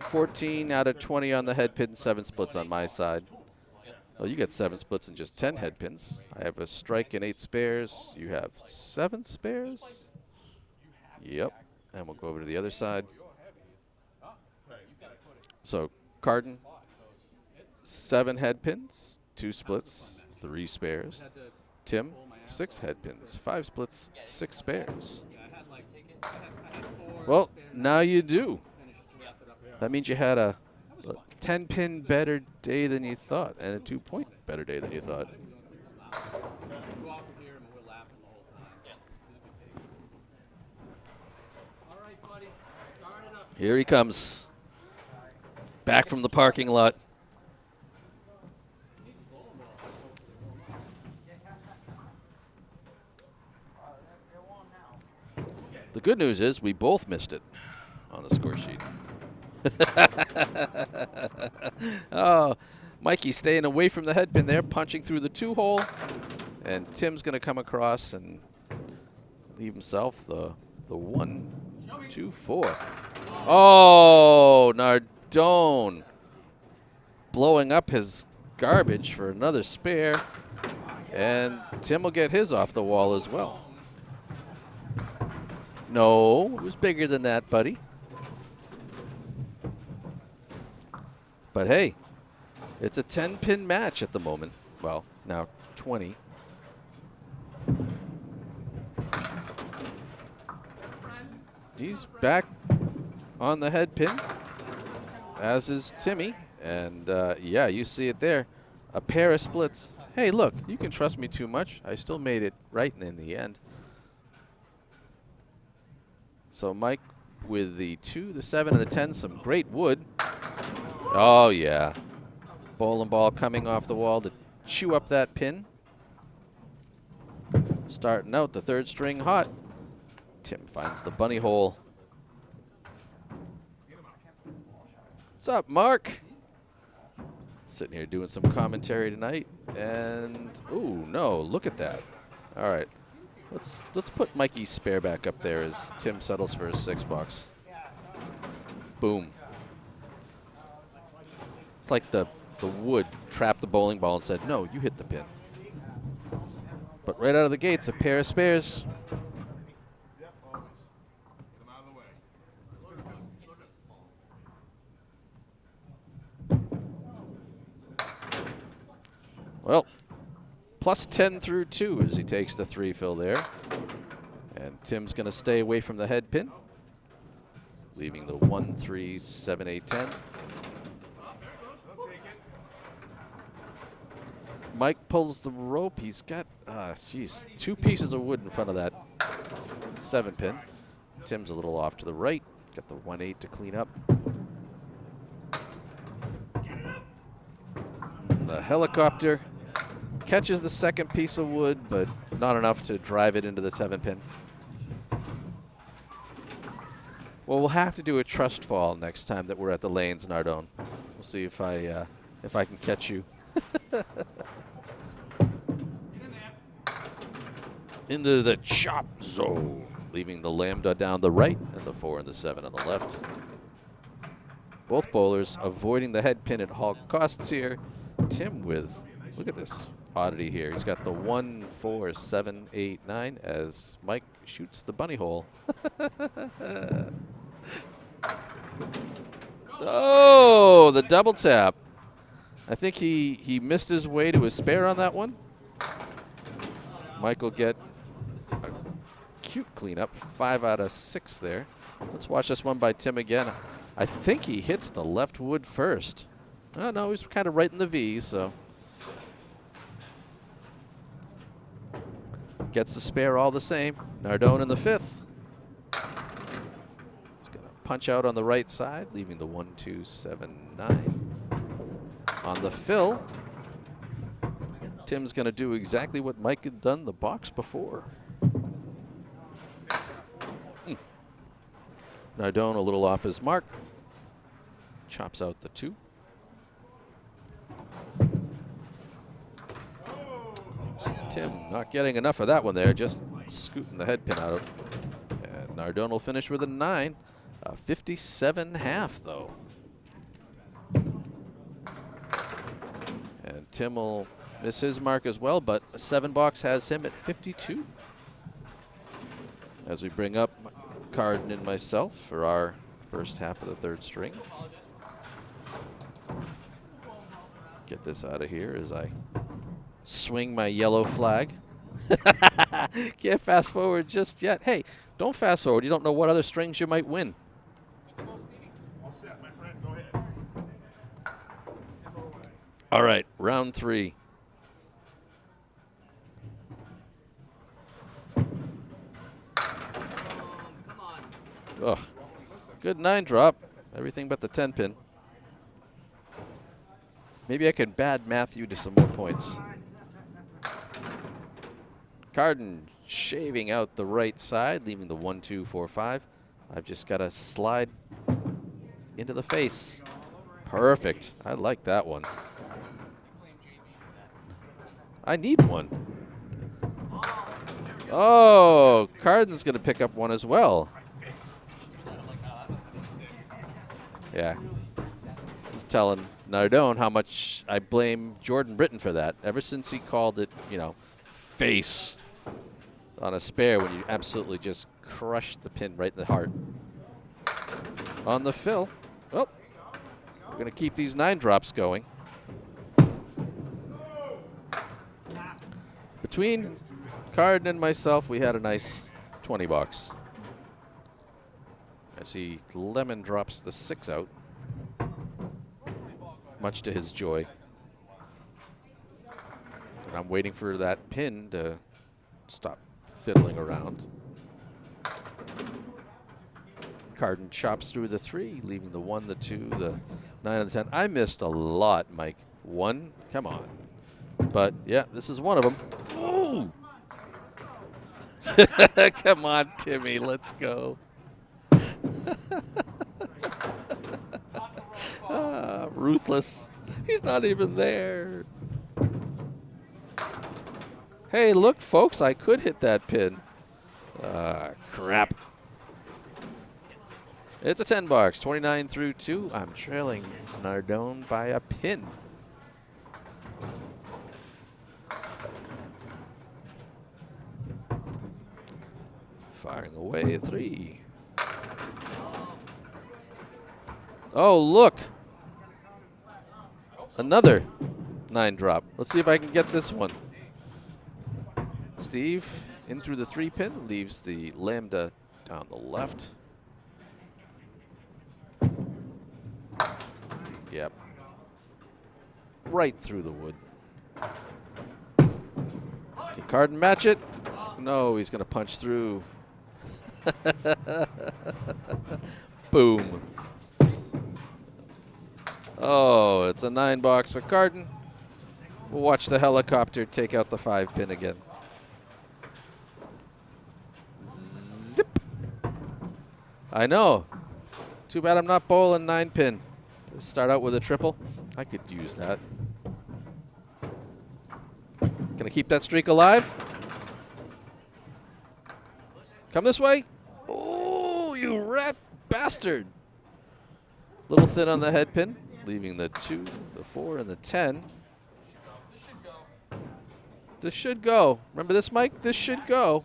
14 out of 20 on the head pin, 7 splits on my side. Well, you get 7 splits and just 10 head pins. I have a strike and 8 spares. You have 7 spares? Yep. And we'll go over to the other side. So Carden, 7 head pins, 2 splits, 3 spares. Tim, 6 head pins, 5 splits, 6 spares. Well, now you do. That means you had a 10-pin better day than you thought, and a 2-point better day than you thought. Here he comes. Back from the parking lot. The good news is we both missed it on the score sheet. Oh, Mikey staying away from the head pin there, punching through the 2-hole. And Tim's going to come across and leave himself the 1, 2, 4. Oh, Nardone blowing up his garbage for another spare. And Tim will get his off the wall as well. No, it was bigger than that, buddy. But hey, it's a 10-pin match at the moment. Well, now 20. He's back on the head pin, as is Timmy. And yeah, you see it there. A pair of splits. Hey, look, you can trust me too much. I still made it right in the end. So Mike with the 2, the 7, and the 10, some great wood. Oh, yeah. Bowling ball coming off the wall to chew up that pin. Starting out the 3rd string hot. Tim finds the bunny hole. What's up, Mark? Sitting here doing some commentary tonight. And, ooh, no, look at that. All right. Let's put Mikey's spare back up there as Tim settles for his 6 bucks. Boom. It's like the wood trapped the bowling ball and said, no, you hit the pin. But right out of the gates, a pair of spares. Well, plus 10 through 2 as he takes the 3 fill there. And Tim's going to stay away from the head pin, leaving the 1, 3, 7, 8, 10. Mike pulls the rope. He's got, 2 pieces of wood in front of that 7 pin. Tim's a little off to the right. Got the 1, 8 to clean up. The helicopter catches the 2nd piece of wood, but not enough to drive it into the 7 pin. Well, we'll have to do a trust fall next time that we're at the lanes, Nardone. We'll see if I can catch you. Into the chop zone, leaving the lambda down the right and the 4 and the 7 on the left. Both bowlers avoiding the head pin at all costs here. Tim with, look at this oddity here. He's got the 1, 4, 7, 8, 9 as Mike shoots the bunny hole. Oh, the double tap. I think he missed his way to his spare on that one. Mike will get a cute cleanup, 5 out of 6 there. Let's watch this one by Tim again. I think he hits the left wood first. Oh, no, he's kind of right in the V, so. Gets the spare all the same. Nardone in the 5th. He's going to punch out on the right side, leaving the 1, 2, 7, 9. On the fill, Tim's going to do exactly what Mike had done the box before. Nardone a little off his mark. Chops out the 2. Tim not getting enough of that one there, just scooting the head pin out. And Nardone will finish with a 9. 57.5 though. And Tim will miss his mark as well, but a 7 box has him at 52. As we bring up Carden and myself for our first half of the third string. Get this out of here as I swing my yellow flag. Can't fast forward just yet. Hey, don't fast forward. You don't know what other strings you might win. All set, my friend. Go ahead. All right, round 3. Ugh. Good 9 drop. Everything but the 10 pin. Maybe I can bad math you to some more points. Carden shaving out the right side, leaving the 1, 2, 4, 5. I've just got to slide into the face. Perfect. I like that one. I need one. Oh, Carden's going to pick up one as well. Yeah. He's telling Nardone how much I blame Jordan Brayton for that. Ever since he called it, you know, face on a spare when you absolutely just crushed the pin right in the heart. On the fill. Oh, we're going to keep these 9 drops going. Between Carden and myself, we had a nice 20 bucks. As he lemon drops the 6 out, much to his joy. And I'm waiting for that pin to stop fiddling around. Carden chops through the 3, leaving the 1, the 2, the 9, and the 10. I missed a lot, Mike. 1, come on. But yeah, this is one of them. Ooh! Come on, Timmy, let's go. Ruthless. He's not even there. Hey, look, folks, I could hit that pin. Crap. It's a 10 box, 29 through 2. I'm trailing Nardone by a pin. Firing away, 3. Oh, look. Another 9 drop. Let's see if I can get this one. Steve in through the 3 pin, leaves the lambda down the left. Yep. Right through the wood. Can Carden match it? No, he's going to punch through. Boom. Oh, it's a 9 box for Carden. We'll watch the helicopter take out the 5 pin again. Zip. I know. Too bad I'm not bowling 9 pin. Start out with a triple. I could use that. Can I keep that streak alive? Come this way. Oh, you rat bastard. Little thin on the head pin, leaving the 2, the 4, and the 10. This should go. Remember this, Mike? This should go.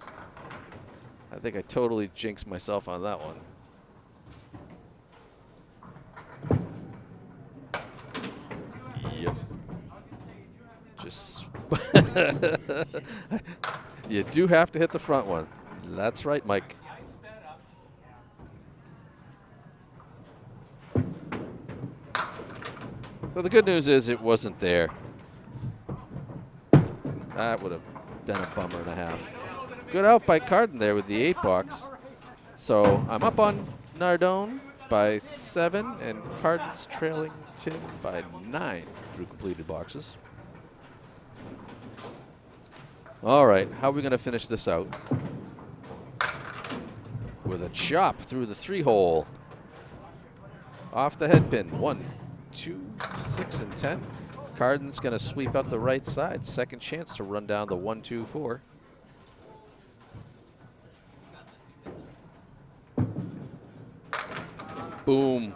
I think I totally jinxed myself on that one. Yep. Just you do have to hit the front one. That's right, Mike. Well, the good news is it wasn't there. That would have been a bummer and a half. Good out by Carden there with the 8 box. So I'm up on Nardone by 7, and Carden's trailing Tim by 9 through completed boxes. All right, how are we going to finish this out? With a chop through the 3 hole. Off the head pin. 1, 2, 6, and 10. Carden's going to sweep up the right side. Second chance to run down the 1-2-4. Boom.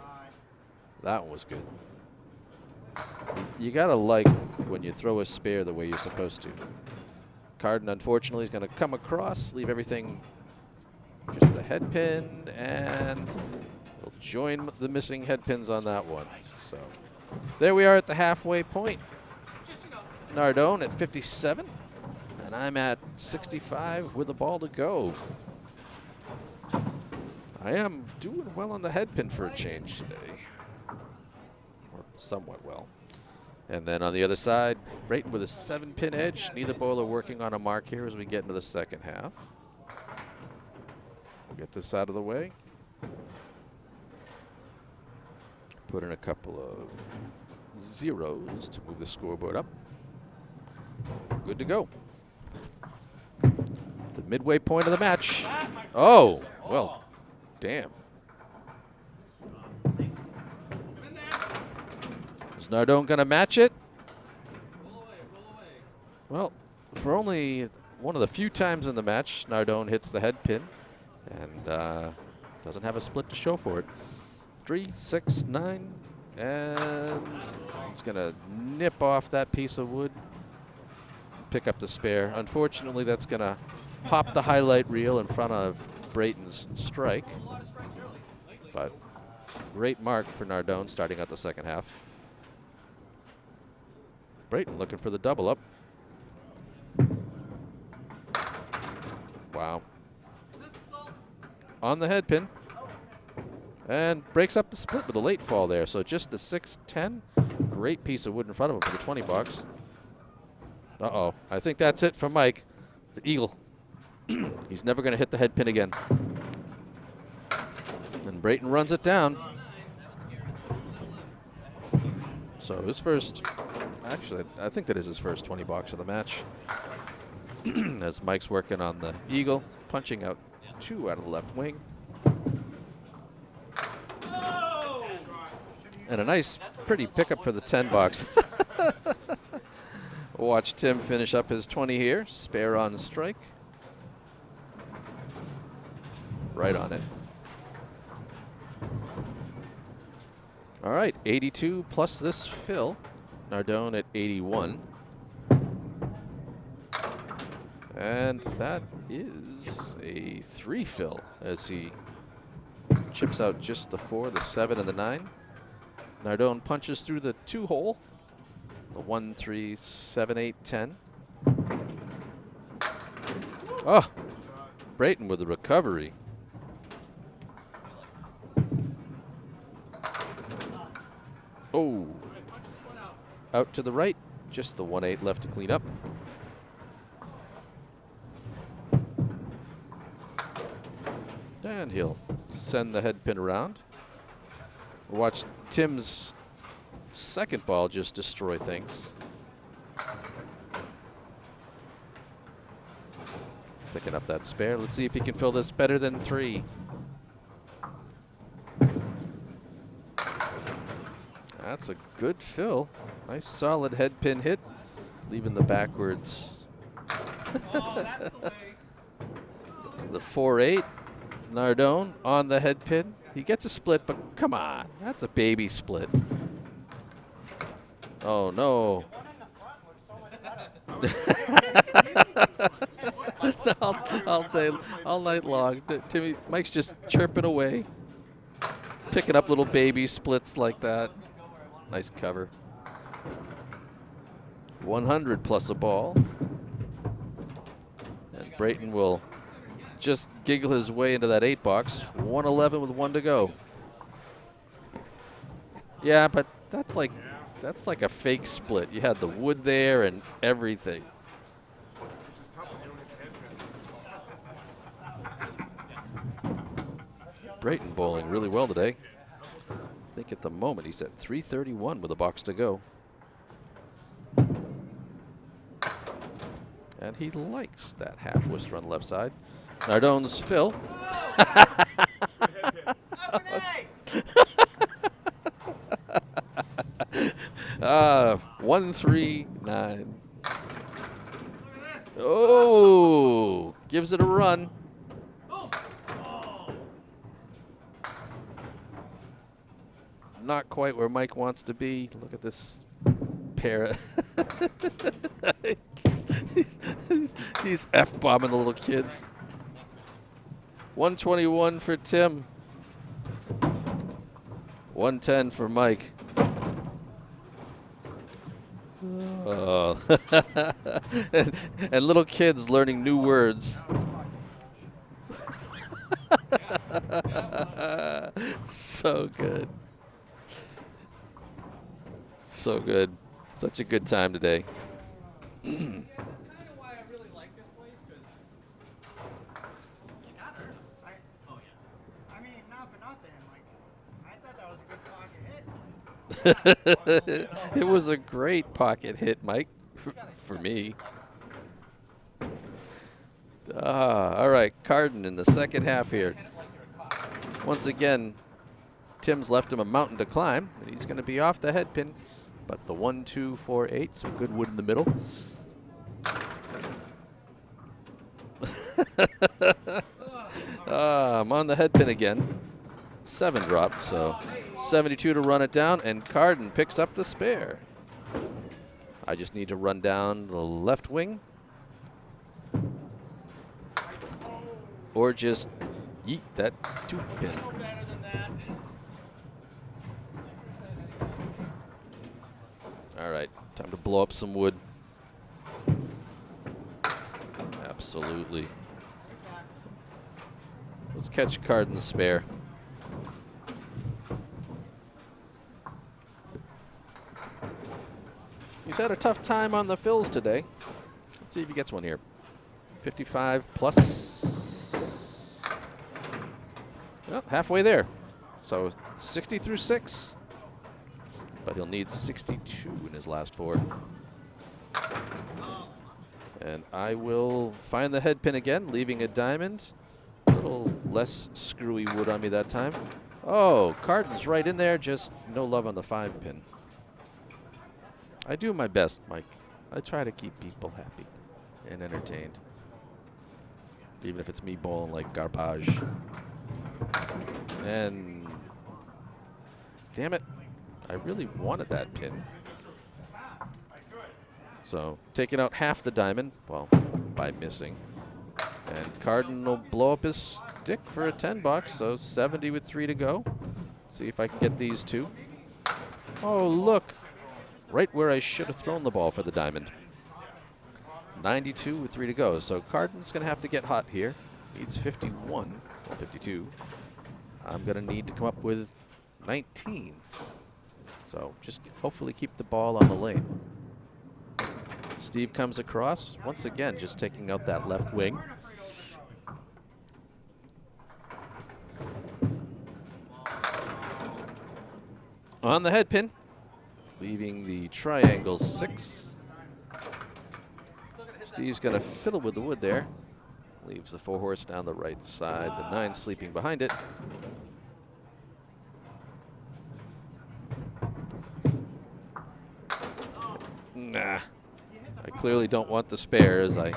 That one was good. You got to like when you throw a spare the way you're supposed to. Carden, unfortunately, is going to come across, leave everything just the head pin, and we'll join the missing head pins on that one. So there we are at the halfway point. Nardone at 57, and I'm at 65 with a ball to go. I am doing well on the head pin for a change today, or somewhat well. And then on the other side, Brayton with a 7-pin edge. Neither bowler working on a mark here as we get into the second half. We'll get this out of the way. Put in a couple of zeros to move the scoreboard up. Good to go. The midway point of the match. Oh, well, damn. Is Nardone going to match it? Well, for only one of the few times in the match, Nardone hits the head pin and doesn't have a split to show for it. 3, 6, 9, and it's going to nip off that piece of wood. Pick up the spare. Unfortunately, that's going to pop the highlight reel in front of Brayton's strike. But great mark for Nardone starting out the second half. Brayton looking for the double up. Wow. On the head pin. And breaks up the split with a late fall there. So just the 6-10. Great piece of wood in front of him for the 20 bucks. Uh-oh. I think that's it for Mike. The eagle. He's never going to hit the head pin again. And Brayton runs it down. So his first, actually, I think that is his first 20 bucks of the match. As Mike's working on the eagle, punching out 2 out of the left wing. And a nice, pretty pickup for the 10 bucks. Watch Tim finish up his 20 here. Spare on strike. Right on it. All right, 82 plus this fill. Nardone at 81. And that is a 3 fill as he chips out just the 4, the 7, and the 9. Nardone punches through the 2 hole. The 1, 3, 7, 8, 10. Oh, Brayton with the recovery. Oh, out to the right. Just the 1-8 left to clean up. And he'll send the head pin around. Watch Tim's second ball just destroy things. Picking up that spare. Let's see if he can fill this better than 3. That's a good fill. Nice solid head pin hit. Leaving the backwards. The 4-8. Nardone on the head pin. He gets a split, but come on. That's a baby split. Oh, no. all night long. Timmy, Mike's just chirping away. Picking up little baby splits like that. Nice cover. 100 plus a ball. And Brayton will just giggle his way into that 8 box. 111 with 1 to go. Yeah, but that's like a fake split. You had the wood there and everything. Brayton bowling really well today. I think at the moment he's at 331 with a box to go. And he likes that half Worcester on the left side. Nardone's fill. 139. Oh, gives it a run. Not quite where Mike wants to be. Look at this pair of he's F-bombing the little kids. 121 for Tim. 110 for Mike. Oh. and little kids learning new words. So good. So good. Such a good time today. That's kind of why I really like this place, because you got her. Oh, yeah. I mean, not for nothing. Like, I thought that was a good pocket hit. It was a great pocket hit, Mike, for me. All right, Carden in the second half here. Once again, Tim's left him a mountain to climb, and he's going to be off the head pin. But the 1, 2, 4, 8, some good wood in the middle. I'm on the head pin again. 7 dropped, so 72 to run it down, and Carden picks up the spare. I just need to run down the left wing. Or just yeet that 2 pin. No better than that. All right, time to blow up some wood. Absolutely. Let's catch Carden's spare. He's had a tough time on the fills today. Let's see if he gets one here. 55 plus. Well, halfway there. So 60 through 6. But he'll need 62 in his last 4. And I will find the head pin again, leaving a diamond. A little less screwy wood on me that time. Oh, Carden's right in there, just no love on the 5 pin. I do my best, Mike. I try to keep people happy and entertained. Even if it's me bowling like garbage. And damn it. I really wanted that pin. So taking out half the diamond, well, by missing. And Carden will blow up his stick for a 10 bucks, so 70 with 3 to go. See if I can get these 2. Oh, look. Right where I should have thrown the ball for the diamond. 92 with 3 to go. So Carden's going to have to get hot here. Needs 51, or 52. I'm going to need to come up with 19. So just hopefully keep the ball on the lane. Steve comes across, once again, just taking out that left wing. On the head pin, leaving the triangle 6. Steve's going to fiddle with the wood there. Leaves the 4 horse down the right side, the 9 sleeping behind it. Nah. I clearly don't want the spare as I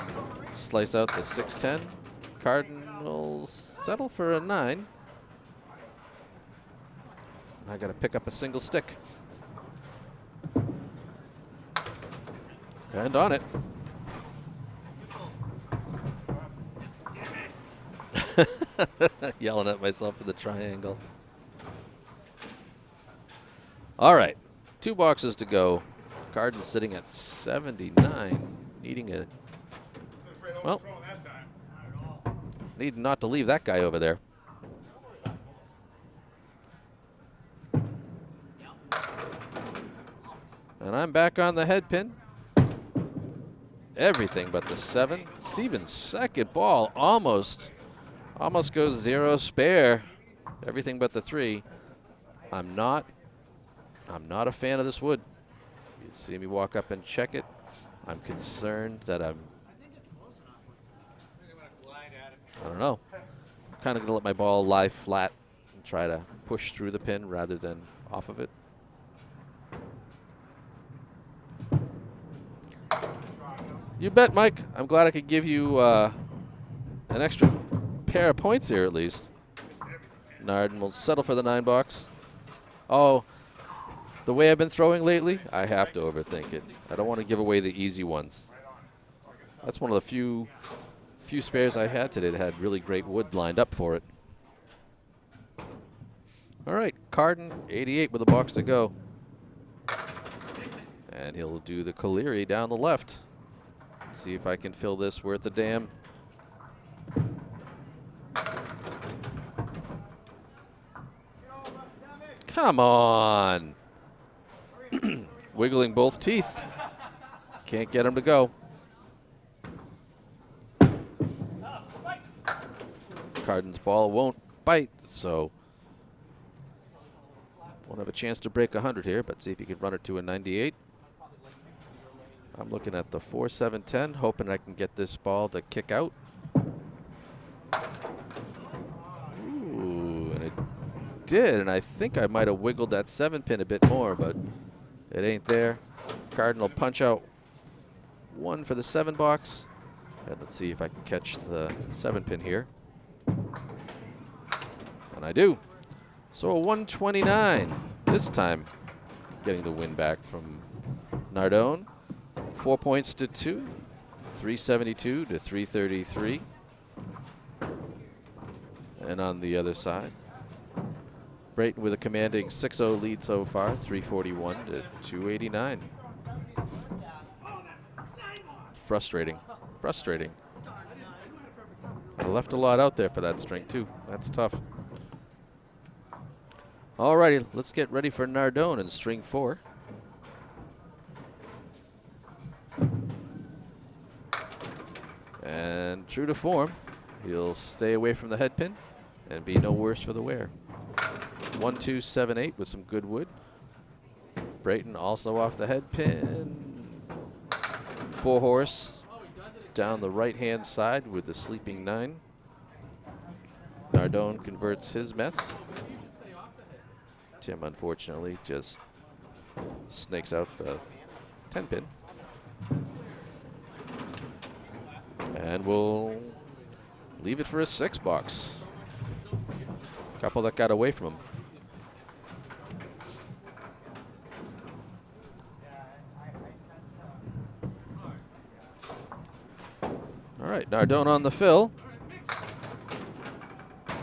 slice out the 6-10. Carden will settle for a 9. I got to pick up a single stick. And on it. Yelling at myself for the triangle. All right, 2 boxes to go. Carden sitting at 79, needing a, well, need not to leave that guy over there. And I'm back on the head pin. Everything but the 7. Steven's second ball almost goes 0 spare. Everything but the 3. I'm not a fan of this wood. You see me walk up and check it. I'm concerned that I don't know. I'm kind of going to let my ball lie flat and try to push through the pin rather than off of it. You bet, Mike. I'm glad I could give you an extra pair of points here at least. Nardone will settle for the 9 box. Oh, the way I've been throwing lately, I have to overthink it. I don't want to give away the easy ones. That's one of the few spares I had today that had really great wood lined up for it. All right, Carden, 88 with a box to go. And he'll do the Caleri down the left. See if I can fill this worth a damn. Come on. Wiggling both teeth. Can't get him to go. Carden's ball won't bite, so won't have a chance to break 100 here, but see if he can run it to a 98. I'm looking at the 4-7-10, hoping I can get this ball to kick out. Ooh, and it did, and I think I might have wiggled that 7-pin a bit more, but it ain't there. Carden will punch out 1 for the 7 box. And let's see if I can catch the 7-pin here. And I do. So a 129 this time, getting the win back from Nardone. 4 points to 2, 372 to 333. And on the other side, Brayton with a commanding 6-0 lead so far, 341 to 289. Frustrating, frustrating. I left a lot out there for that string too. That's tough. Alrighty, let's get ready for Nardone in string 4. And true to form, he'll stay away from the head pin and be no worse for the wear. 1-2-7-8 with some good wood. Brayton also off the head pin. 4 horse down the right hand side with the sleeping 9. Nardone converts his mess. Tim unfortunately just snakes out the 10 pin. And we'll leave it for a 6 box. Couple that got away from him. All right, Nardone on the fill.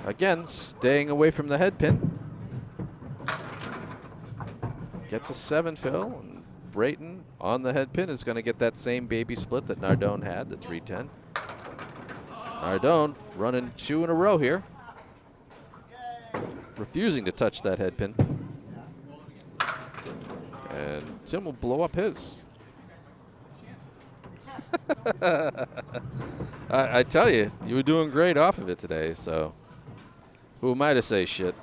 Again, staying away from the head pin. Gets a 7 fill. And Brayton on the head pin is going to get that same baby split that Nardone had, the 310. Nardone running 2 in a row here. Refusing to touch that head pin. And Tim will blow up his. I tell you, you were doing great off of it today, so who am I to say shit?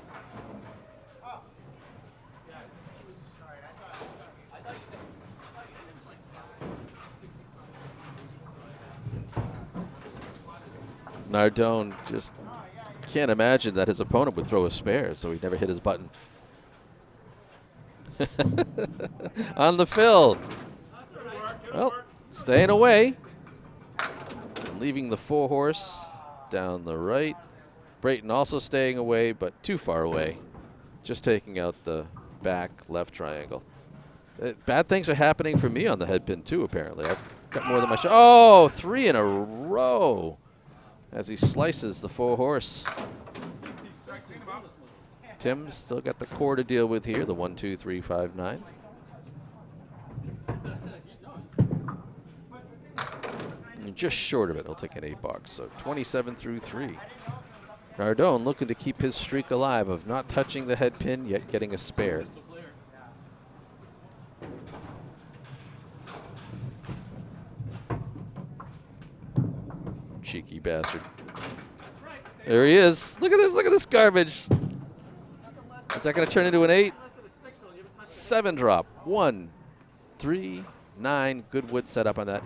Nardone just can't imagine that his opponent would throw a spare, so he never hit his button. On the fill. Well, staying away. And leaving the 4 horse down the right. Brayton also staying away, but too far away. Just taking out the back left triangle. Bad things are happening for me on the head pin too, apparently. I've got more than my shot. Oh, 3 in a row. As he slices the 4 horse. Tim's still got the core to deal with here, the 1, 2, 3, 5, 9. And just short of it, he'll take an 8 box. So 27 through 3. Nardone looking to keep his streak alive of not touching the head pin, yet getting a spare. Cheeky bastard. There he is. Look at this garbage. Is that going to turn into an 8? 7 drop. 1, 3, 9. Good wood set up on that.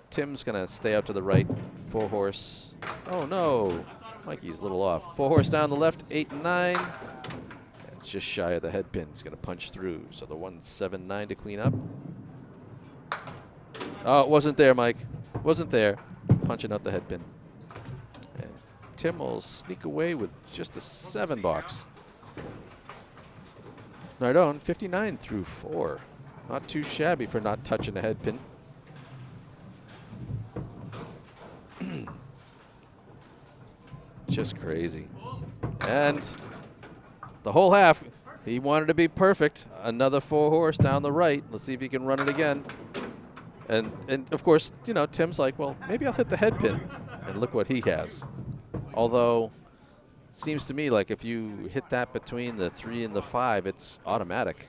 Tim's going to stay out to the right. 4 horse. Oh, no. Mikey's a little off. 4 horse down the left. 8 and 9. It's just shy of the head pin. He's going to punch through. So the 1, 7, 9 to clean up. Oh, it wasn't there, Mike. Wasn't there. Punching out the head pin. And Tim will sneak away with just a 7 box. Nardone, 59 through 4. Not too shabby for not touching a head pin. Just crazy. And the whole half, he wanted to be perfect. Another 4 horse down the right. Let's see if he can run it again. And of course, you know, Tim's like, well, maybe I'll hit the head pin. And look what he has. Although, it seems to me like if you hit that between the 3 and the 5, it's automatic.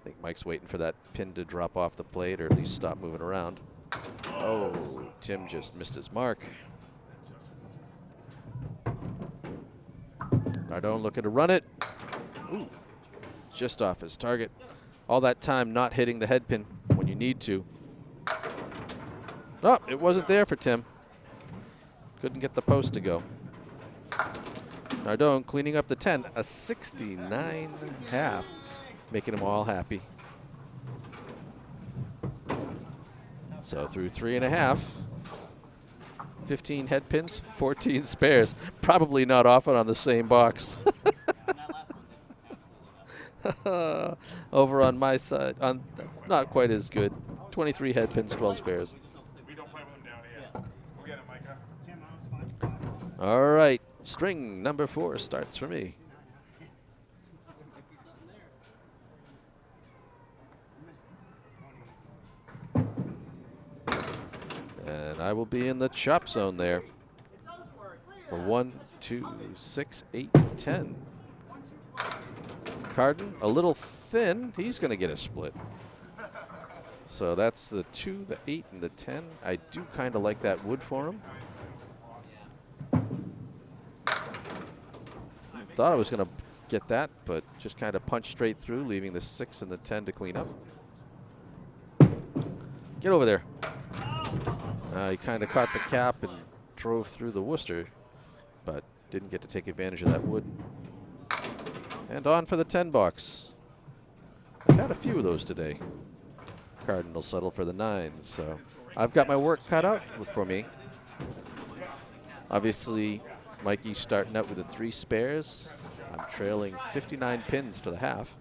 I think Mike's waiting for that pin to drop off the plate or at least stop moving around. Oh, Tim just missed his mark. Nardone looking to run it. Ooh, just off his target. All that time not hitting the head pin when you need to. Oh, it wasn't there for Tim. Couldn't get the post to go. Nardone cleaning up the 10, a 69.5, making them all happy. So through 3.5, 15 head pins, 14 spares. Probably not often on the same box. Over on my side, not quite as good. 23 head pins, 12 spares. We don't play with them down here. We'll get it, Micah. Tim, I was fine. All right, string number 4 starts for me. And I will be in the chop zone there for 1, 2, 6, 8, 10. Carden, a little thin. He's going to get a split. So that's the 2, the 8, and the 10. I do kind of like that wood for him. Thought I was going to get that, but just kind of punched straight through, leaving the 6 and the 10 to clean up. Get over there. He kind of caught the cap and drove through the Worcester, but didn't get to take advantage of that wood. And on for the 10 box. I've had a few of those today. Carden will settle for the 9, so I've got my work cut out for me. Obviously, Mikey's starting out with the 3 spares. I'm trailing 59 pins to the half.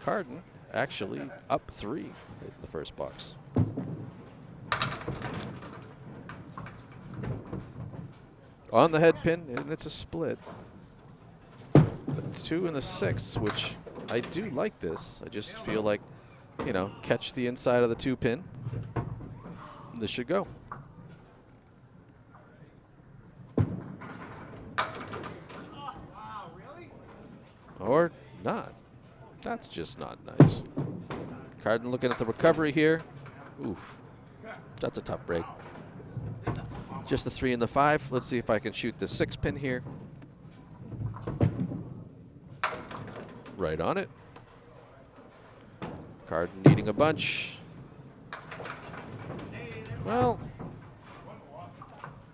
Carden actually up 3 in the first box. On the head pin, and it's a split. The 2 and the 6, which I do like this. I just feel like, you know, catch the inside of the 2 pin. This should go. Wow, really? Or not. That's just not nice. Carden looking at the recovery here. Oof. That's a tough break. Just the 3 and the 5. Let's see if I can shoot the 6 pin here. Right on it. Carden needing a bunch. Well,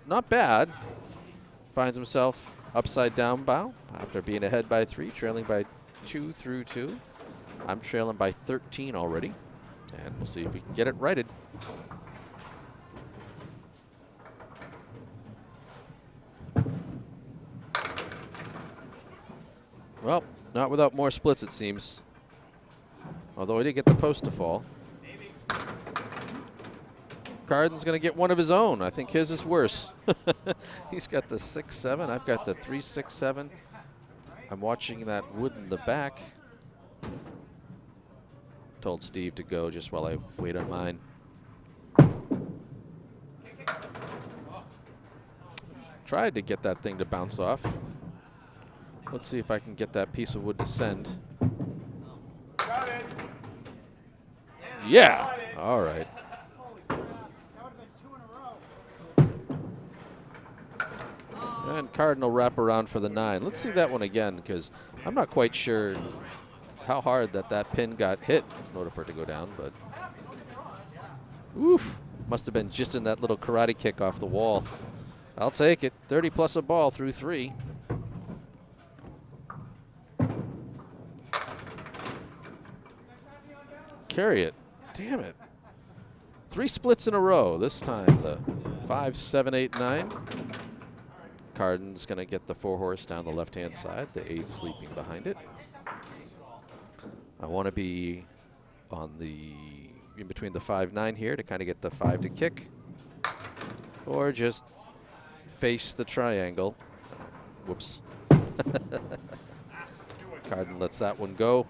not bad. Finds himself upside down bow after being ahead by 3, trailing by 2 through 2. I'm trailing by 13 already. And we'll see if we can get it righted. Well, not without more splits, it seems. Although I did get the post to fall. Carden's going to get one of his own. I think his is worse. He's got the 6-7. I've got the 3-6-7. I'm watching that wood in the back. Told Steve to go just while I wait on mine. Tried to get that thing to bounce off. Let's see if I can get that piece of wood to send. Got it. Yeah. All right. Holy crap. That would have been 2 in a row. And Carden will wrap around for the 9. Let's see that one again, because I'm not quite sure how hard that pin got hit in order for it to go down, but oof, must have been just in that little karate kick off the wall. I'll take it. 30 plus a ball through 3. Carry it. Damn it. 3 splits in a row. This time the 5, 7, 8, 9. Carden's going to get the 4-horse down the left-hand side, the 8 sleeping behind it. I want to be on the in between the 5, 9 here to kind of get the 5 to kick, or just face the triangle. Whoops. Carden lets that one go.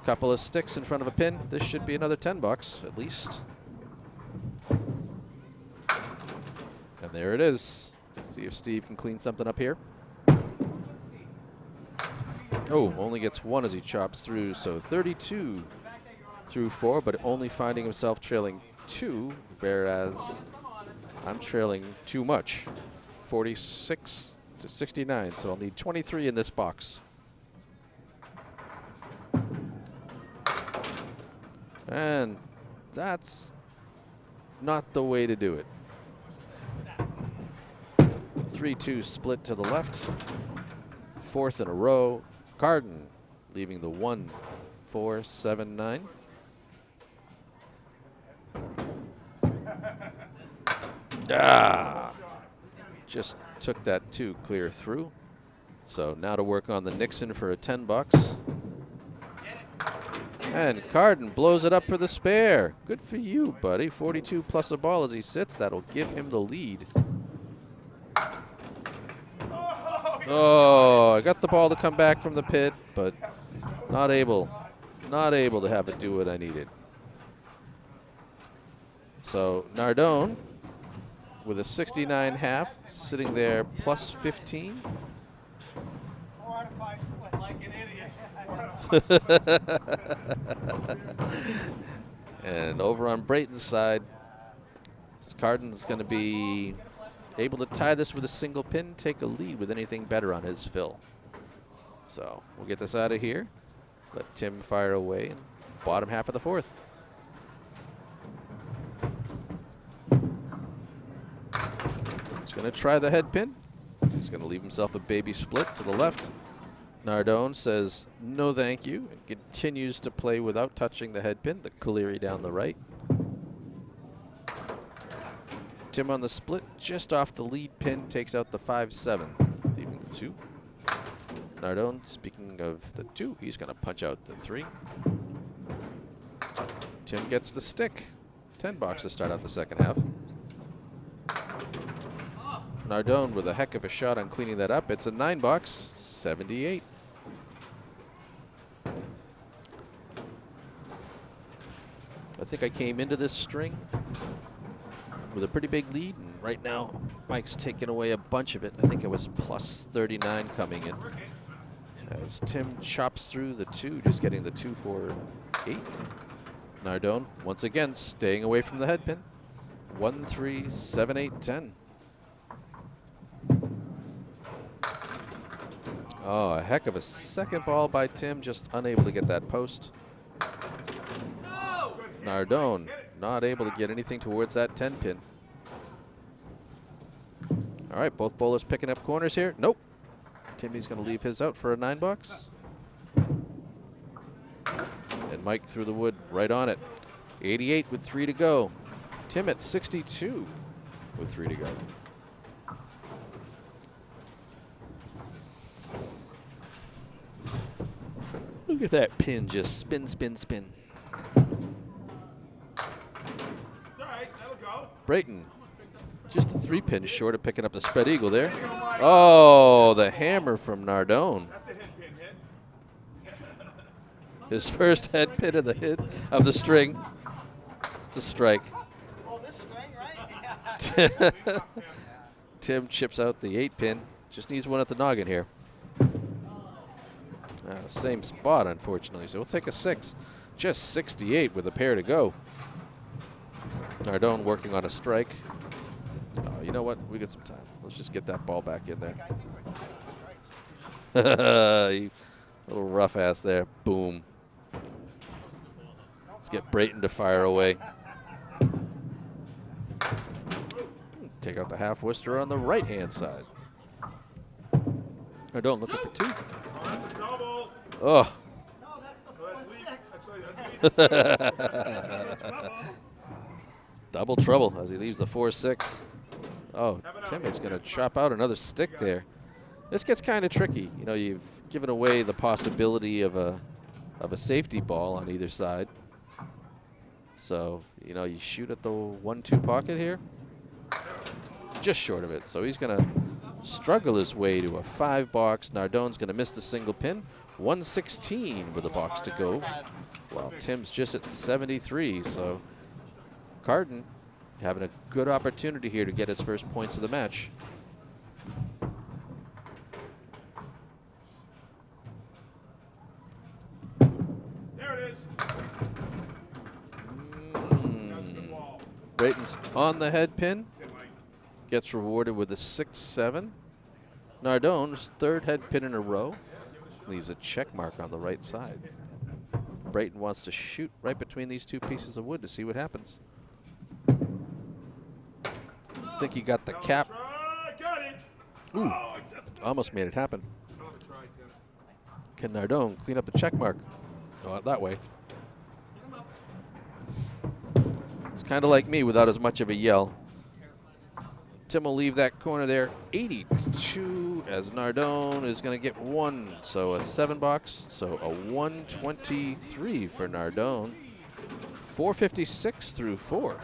Couple of sticks in front of a pin. This should be another $10 at least. And there it is. See if Steve can clean something up here. Oh, only gets 1 as he chops through, so 32 through 4, but only finding himself trailing 2, whereas I'm trailing too much, 46 to 69, so I'll need 23 in this box. And that's not the way to do it. 3-2 split to the left, 4th in a row. Carden leaving the 1, 4, 7, 9. Just took that 2 clear through. So now to work on the Nixon for a $10. And Carden blows it up for the spare. Good for you, buddy. 42 plus a ball as he sits. That'll give him the lead. Oh, I got the ball to come back from the pit, but not able to have it do what I needed. So Nardone with a 69 half, sitting there plus 15. 4 out of 5 splits. Like an idiot. And over on Brayton's side, Carden's going to be able to tie this with a single pin, take a lead with anything better on his fill. So we'll get this out of here. Let Tim fire away in bottom half of the 4th. He's going to try the head pin. He's going to leave himself a baby split to the left. Nardone says no thank you and continues to play without touching the head pin, the Cleary down the right. Tim on the split, just off the lead pin, takes out the 5-7, leaving the 2. Nardone, speaking of the 2, he's going to punch out the 3. Tim gets the stick. $10 to start out the second half. Nardone with a heck of a shot on cleaning that up. It's a $9, 78. I think I came into this string with a pretty big lead, and right now Mike's taking away a bunch of it. I think it was plus 39 coming in. As Tim chops through the 2, just getting the 2 for 8. Nardone once again staying away from the head pin. 1, 3, 7, 8, 10. Oh, a heck of a second ball by Tim, just unable to get that post. Nardone not able to get anything towards that 10 pin. All right, both bowlers picking up corners here. Nope. Timmy's going to leave his out for a $9. And Mike through the wood right on it. 88 with 3 to go. Tim at 62 with 3 to go. Look at that pin just spin, spin, spin. Brayton, just a 3-pin short of picking up the spread eagle there. Oh, the hammer from Nardone. That's a hit pin hit. His first head pin of the string to strike. Oh, this string, right? Tim chips out the 8-pin. Just needs one at the noggin here. Same spot, unfortunately, so we'll take a 6. Just 68 with a pair to go. Nardone working on a strike. You know what? We got some time. Let's just get that ball back in there. Little rough ass there. Boom. Let's get Brayton to fire away. Take out the half Worcester on the right-hand side. Nardone looking for 2. That's a double. Oh. No, that's the Oh, 4 that's 6. lead. That's Double trouble as he leaves the 4-6. Oh, Tim is going to chop out another stick there. This gets kind of tricky. You know, you've given away the possibility of a safety ball on either side. So, you know, you shoot at the 1-2 pocket here. Just short of it. So he's going to struggle his way to a 5-box. Nardone's going to miss the single pin. 116 with a box to go. Well, Tim's just at 73. So Carden having a good opportunity here to get his first points of the match. There it is. Brayton's on the head pin. Gets rewarded with a 6-7. Nardone's third head pin in a row. Leaves a check mark on the right side. Brayton wants to shoot right between these two pieces of wood to see what happens. I think he got the cap. Ooh, almost made it happen. Can Nardone clean up the check mark? Not that way. It's kind of like me without as much of a yell. Tim will leave that corner there. 82 as Nardone is going to get 1. So a 7-box. So a 123 for Nardone. 456 through 4.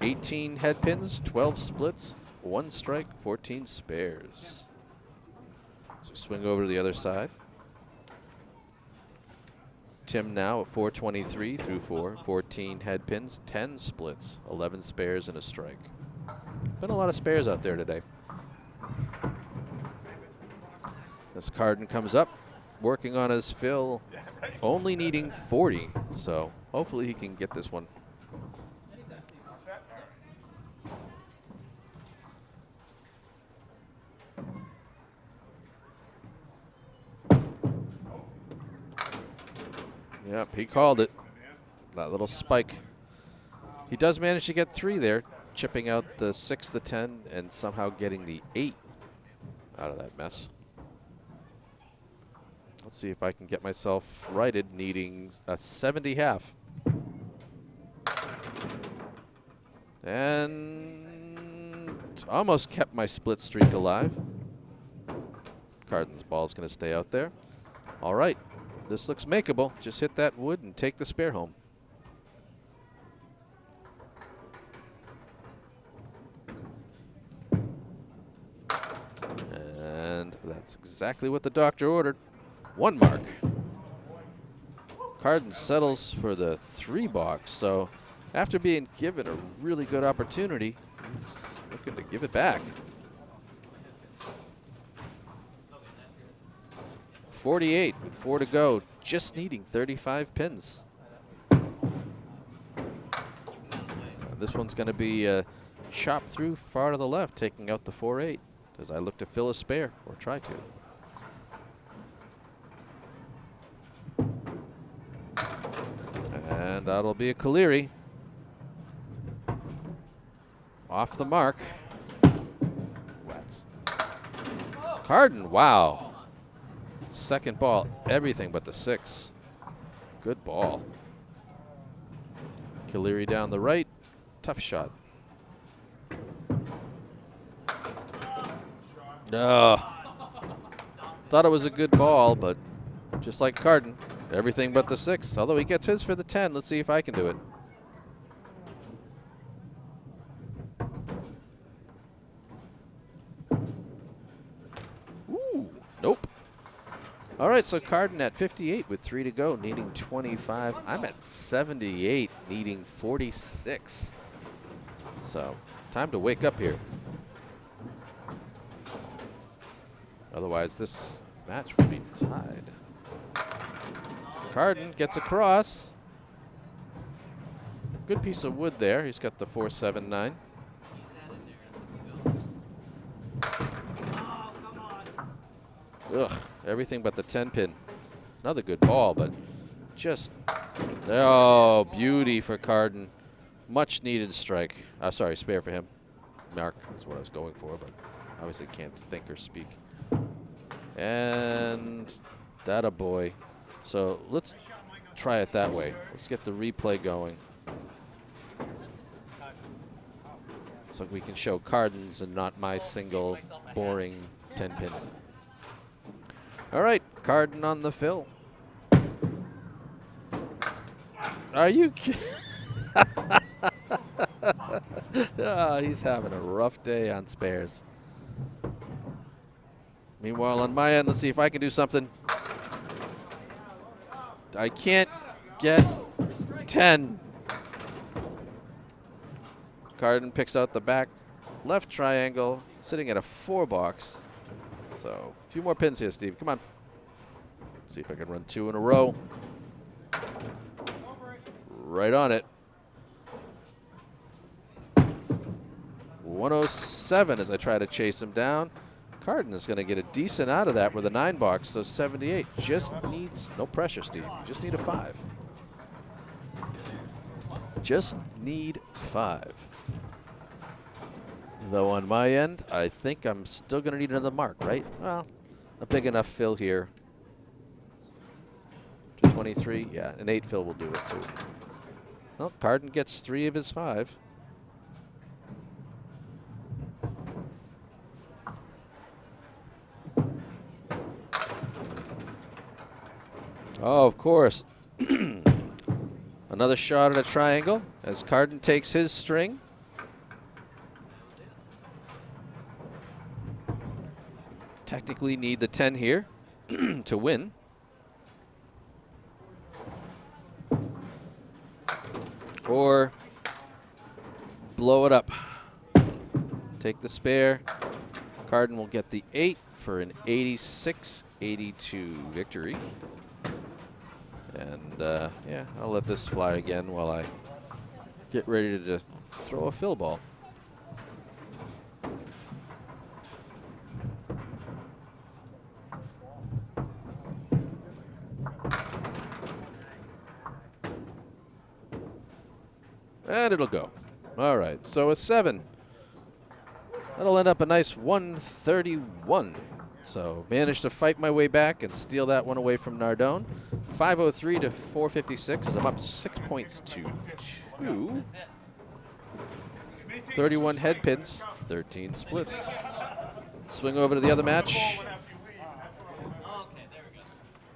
18 head pins, 12 splits, 1 strike, 14 spares. So swing over to the other side. Tim now at 423 through 4, 14 head pins, 10 splits, 11 spares, and a strike. Been a lot of spares out there today. This Carden comes up, working on his fill, only needing 40. So hopefully he can get this one. Yep, he called it. That little spike. He does manage to get 3 there, chipping out the 6, the 10, and somehow getting the 8 out of that mess. Let's see if I can get myself righted, needing a 70 half. And almost kept my split streak alive. Carden's ball is going to stay out there. All right. This looks makeable. Just hit that wood and take the spare home. And that's exactly what the doctor ordered. 1 mark. Carden settles for the 3-box. So after being given a really good opportunity, he's looking to give it back. 48 with 4 to go, just needing 35 pins. This one's going to be chopped through far to the left, taking out the 4-8 as I look to fill a spare, or try to. And that'll be a Caleri. Off the mark. Wets. Carden, wow. Second ball, everything but the 6. Good ball. Caleri down the right. Tough shot. No. Thought it was a good ball, but just like Carden, everything but the 6. Although he gets his for the 10. Let's see if I can do it. Ooh, nope. All right, so Carden at 58 with 3 to go, needing 25. I'm at 78, needing 46. So, time to wake up here. Otherwise, this match will be tied. Carden gets across. Good piece of wood there. He's got the 4-7-9. Ugh, everything but the 10 pin. Another good ball, but just, oh, beauty for Carden. Much needed strike. Sorry, spare for him. Mark is what I was going for, but obviously can't think or speak. And that a boy. So let's try it that way. Let's get the replay going so we can show Carden's and not my single boring 10-pin. All right, Carden on the fill. Are you kidding? Oh, he's having a rough day on spares. Meanwhile, on my end, let's see if I can do something. I can't get 10. Carden picks out the back left triangle, sitting at a 4 box. So a few more pins here, Steve. Come on. Let's see if I can run 2 in a row. Right on it. 107 as I try to chase him down. Carden is going to get a decent out of that with a 9 box, so 78. Just needs, no pressure, Steve. Just need a 5. Just need 5. Though on my end, I think I'm still going to need another mark, right? Well, a big enough fill here. To 23, yeah, an 8 fill will do it too. Well, Carden gets 3 of his 5. Oh, of course. Another shot at a triangle as Carden takes his string. Technically need the 10 here to win. Or blow it up. Take the spare. Carden will get the 8 for an 86-82 victory. And yeah, I'll let this fly again while I get ready to throw a fill ball. And it'll go. All right, so a 7. That'll end up a nice 131. So managed to fight my way back and steal that one away from Nardone. 503 to 456 as I'm up 6 points to 2. 31 head pins, 13 splits. Swing over to the other match. Okay, there we go.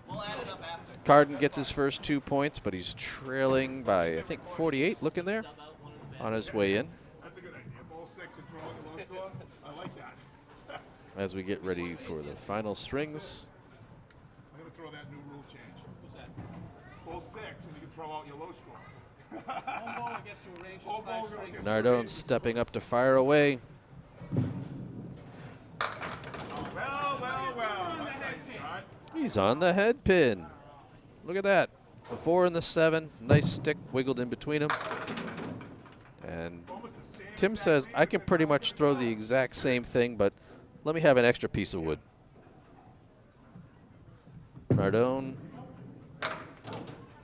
We'll add it up after. Carden gets his first 2 points, but he's trailing by, I think, 48 looking there on his way in. That's a good idea. Ball 6 and throwing a low score. I like that. As we get ready for the final strings. I'm going to throw that new rule change. What's that? Ball 6 and you can throw out your low score. Home ball gets to arrange his Home ball 5 strings. gets- Nardone stepping up to fire away. Well, that's how you start. He's on the head pin. Look at that. The 4 and the 7. Nice stick wiggled in between them. And Almost the same Tim exact says, thing I can except pretty now much it's throw five. the exact same thing, but let me have an extra piece of wood. Nardone.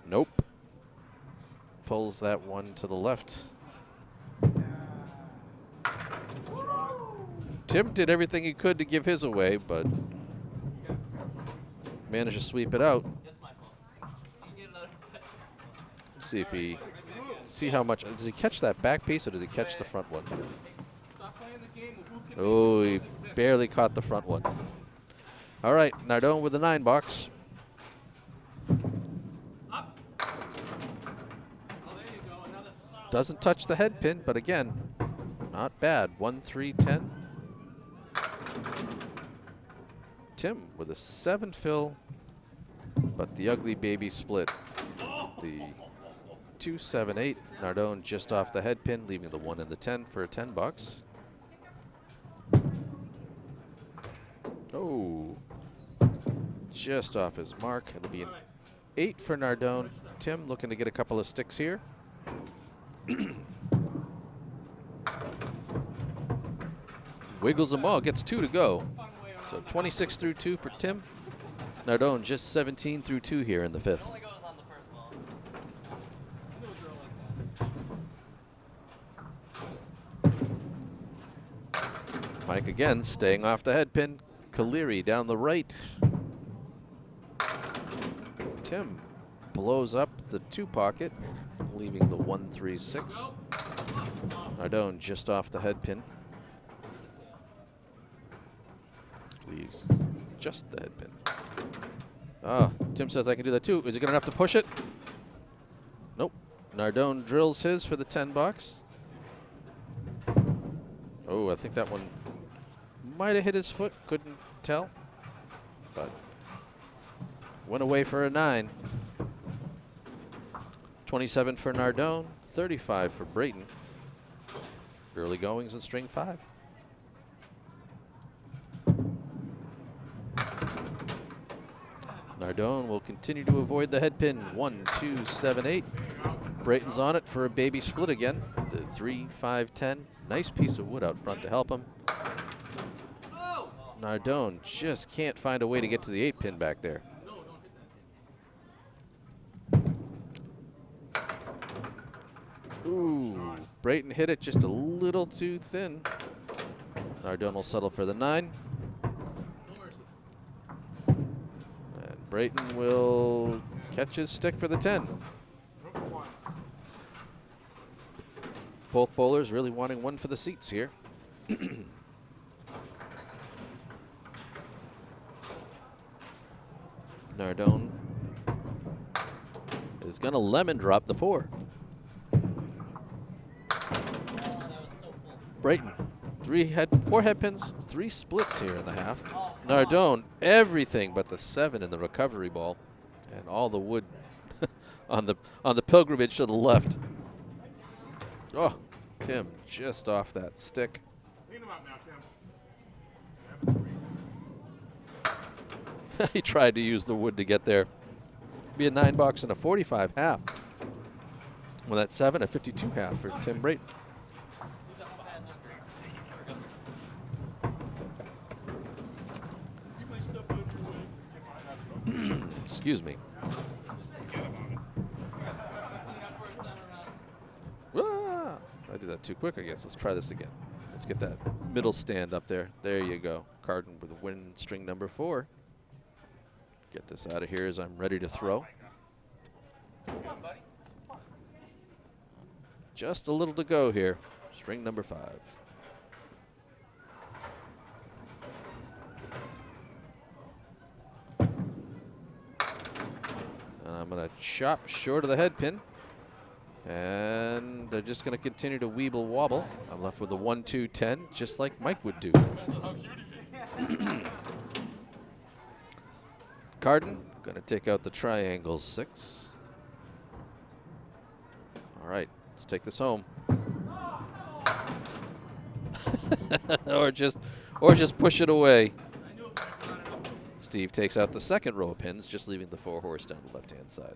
Nope. Pulls that one to the left. Tim did everything he could to give his away, but managed to sweep it out. That's my fault. You can get another. See if he, see how much, does he catch that back piece or does he catch the front one? Stop playing the game of who can Oh, win, he who's his best. barely caught the front one. All right, Nardone with the 9 box. Up. Oh, there you go. Another solid. Doesn't touch the head pin, but again, not bad. 1, 3, 10. Tim with a 7 fill, but the ugly baby split. The 2, 7, 8. Nardone just off the head pin, leaving the 1 and the 10 for a 10 bucks. Oh, just off his mark. It'll be an 8 for Nardone. Tim looking to get a couple of sticks here. Wiggles them all, gets 2 to go. So 26 through 2 for Tim. Nardone just 17 through 2 here in the 5th. Only goes on the first ball. I knew a girl like that. Mike again staying off the head pin. Kaleri down the right. Tim blows up the 2 pocket, leaving the 136. Nardone just off the head pin. Leaves just the head pin. Ah, Tim says I can do that too. Is he going to have to push it? Nope. Nardone drills his for the 10 bucks. Oh, I think that one might have hit his foot. Couldn't tell. But went away for a 9. 27 for Nardone, 35 for Brayton. Early goings in string 5. Nardone will continue to avoid the head pin. 1, 2, 7, 8. Brayton's on it for a baby split again. The 3, 5, 10. Nice piece of wood out front to help him. Nardone just can't find a way to get to the 8 pin back there. Ooh, Brayton hit it just a little too thin. Nardone will settle for the 9. And Brayton will catch his stick for the 10. Both bowlers really wanting one for the seats here. Nardone is going to lemon drop the 4. Brayton, 4 head pins, 3 splits here in the half. Nardone, everything but the 7 in the recovery ball, and all the wood on the pilgrimage to the left. Oh, Tim just off that stick. Clean him up now, Tim. He tried to use the wood to get there. Be a 9 bucks and a 45 half. Well, that's 7, a 52 half for Tim Brayton. Excuse me. Ah, I did that too quick, I guess. Let's try this again. Let's get that middle stand up there. There you go. Carden with a win string number 4. Get this out of here as I'm ready to throw. Just a little to go here. String number 5. And I'm going to chop short of the head pin. And they're just going to continue to weeble wobble. I'm left with a 1, 2, 10, just like Mike would do. Carden going to take out the triangle 6. All right, let's take this home. or just push it away. Steve takes out the second row of pins, just leaving the 4 horse down the left-hand side.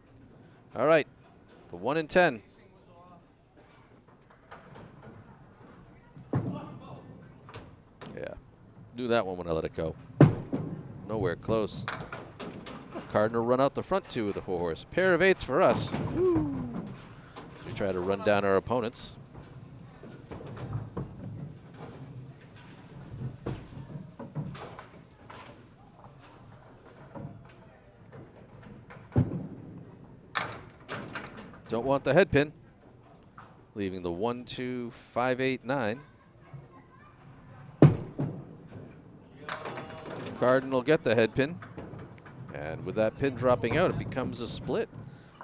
All right, the 1 and 10. Yeah, knew that one when I let it go. Nowhere close. Carden will run out the front 2 of the 4 horse. Pair of 8s for us. Woo. We try to run down our opponents. Don't want the head pin. Leaving the 1, 2, 5, 8, 9. Carden will get the head pin. And with that pin dropping out, it becomes a split.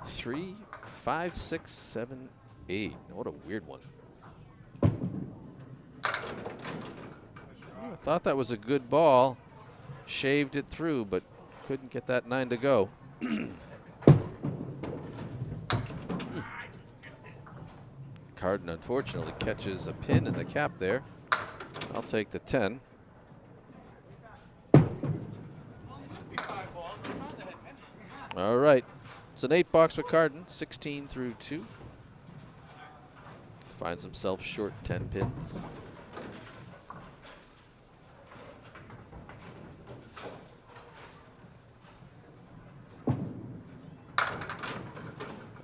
3, 5, 6, 7, 8. What a weird one. I thought that was a good ball. Shaved it through, but couldn't get that 9 to go. Carden unfortunately catches a pin in the cap there. I'll take the 10. All right, it's an 8 box for Carden, 16 through 2. Finds himself short 10 pins.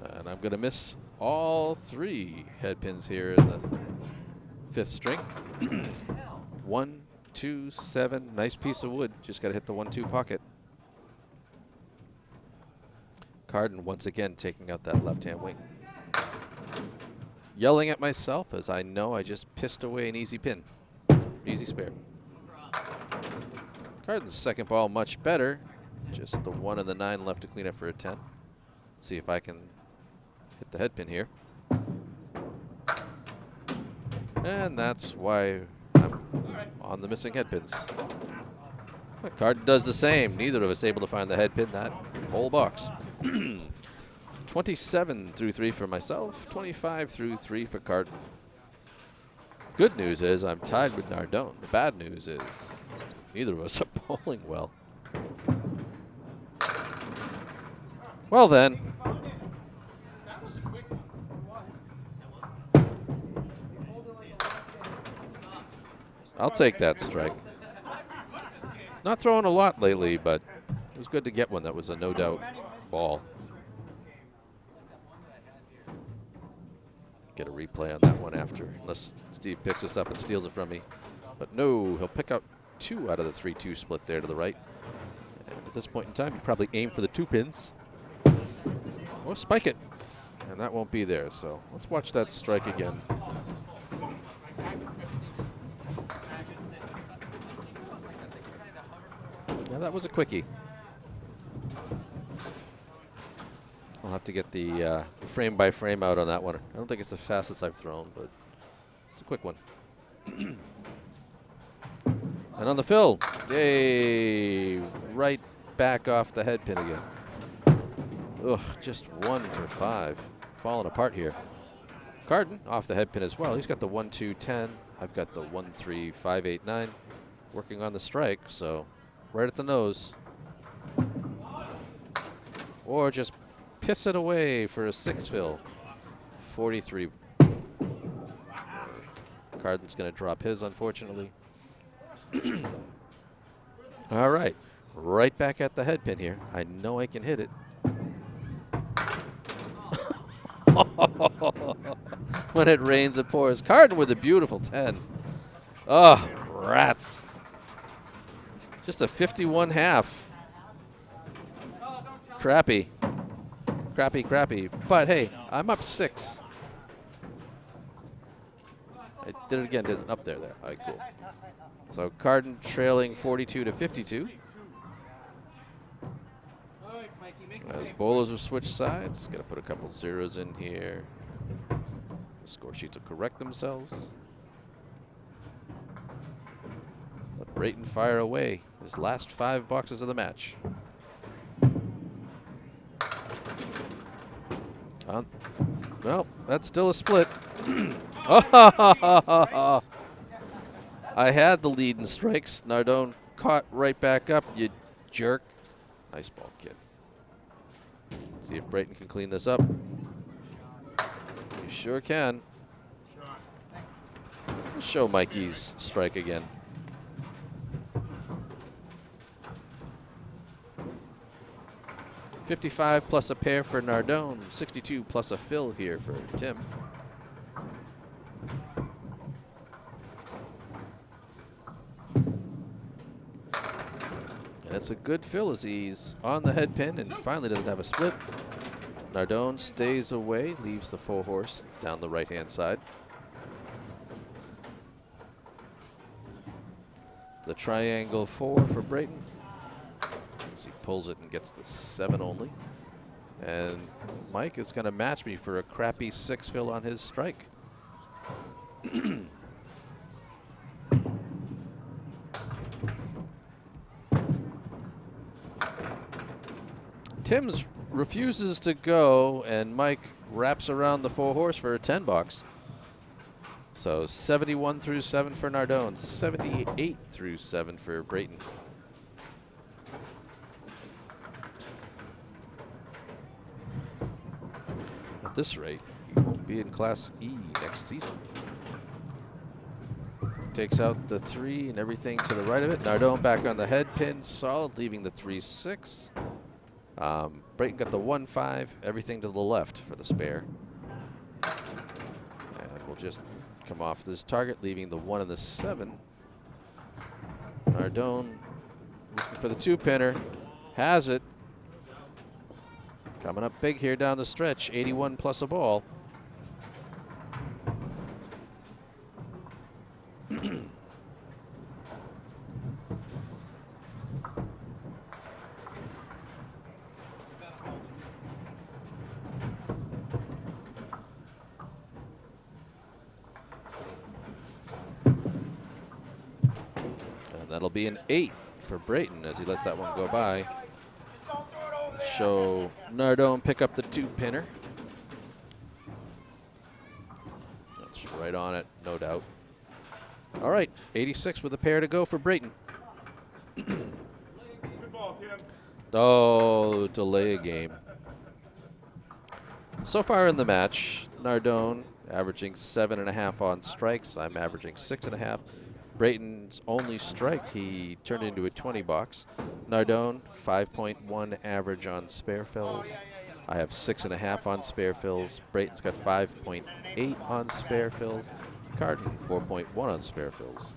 And I'm going to miss all 3 head pins here in the 5th string. 1, 2, 7, nice piece of wood. Just got to hit the 1, 2 pocket. Carden once again taking out that left-hand wing. Yelling at myself as I know I just pissed away an easy pin. Easy spare. Carden's second ball much better. Just the 1 and the 9 left to clean up for a 10. Let's see if I can hit the head pin here. And that's why I'm on the missing head pins. Carden does the same. Neither of us able to find the head pin that whole box. 27 through 3 for myself, 25 through 3 for Carden. Good news is I'm tied with Nardone. The bad news is neither of us are bowling well. Well then. That was a quick one. I'll take that strike. Not throwing a lot lately, but it was good to get one that was a no-doubt ball. Get a replay on that one after, unless Steve picks us up and steals it from me. But no, he'll pick up 2 out of the 3-2 split there to the right. And at this point in time, you probably aim for the 2 pins. Or spike it. And that won't be there, so let's watch that strike again. Yeah, that was a quickie. I'll have to get the frame by frame out on that one. I don't think it's the fastest I've thrown, but it's a quick one. And on the fill, yay, right back off the head pin again. Ugh, just 1 for 5. Falling apart here. Carden off the head pin as well. He's got the 1-2-10. I've got the 1-3-5-8-9. Working on the strike, so right at the nose. Or just piss it away for a 6 fill. 43. Carden's going to drop his, unfortunately. All right. Right back at the head pin here. I know I can hit it. When it rains, it pours. Carden with a beautiful 10. Oh, rats. Just a 51 half. Crappy. Crappy, crappy. But hey, I'm up 6. I did it again, did it up there. All right, cool. So Carden trailing 42 to 52. As bowlers will switch sides, got to put a couple zeros in here. The score sheets will correct themselves. Let Brayton fire away his last 5 boxes of the match. Well, that's still a split. I had the lead in strikes. Nardone caught right back up, you jerk. Nice ball, kid. Let's see if Brayton can clean this up. You sure can. Let's show Mikey's strike again. $55 plus a pair for Nardone. 62 plus a fill here for Tim. And it's a good fill as he's on the head pin and finally doesn't have a split. Nardone stays away, leaves the 4-horse down the right-hand side. The triangle 4 for Brayton. He pulls it and gets the 7 only. And Mike is going to match me for a crappy 6 fill on his strike. Tim's refuses to go, and Mike wraps around the 4-horse for a 10 box. So 71 through 7 for Nardone, 78 through 7 for Brayton. At this rate, he won't be in Class E next season. Takes out the 3 and everything to the right of it. Nardone back on the head pin, solid, leaving the 3-6. Brayton got the 1-5, everything to the left for the spare. And we'll just come off this target, leaving the 1 and the 7. Nardone looking for the 2-pinner, has it. Coming up big here down the stretch, 81 plus a ball. And that'll be an 8 for Brayton as he lets that one go by. Show Nardone pick up the 2-pinner. That's right on it, no doubt. All right, 86 with a pair to go for Brayton. Good ball, Tim. Oh, delay a game. So far in the match, Nardone averaging 7.5 on strikes. I'm averaging 6.5. Brayton's only strike, he turned into a 20 box. Nardone, 5.1 average on spare fills. I have 6.5 on spare fills. Brayton's got 5.8 on spare fills. Carden, 4.1 on spare fills.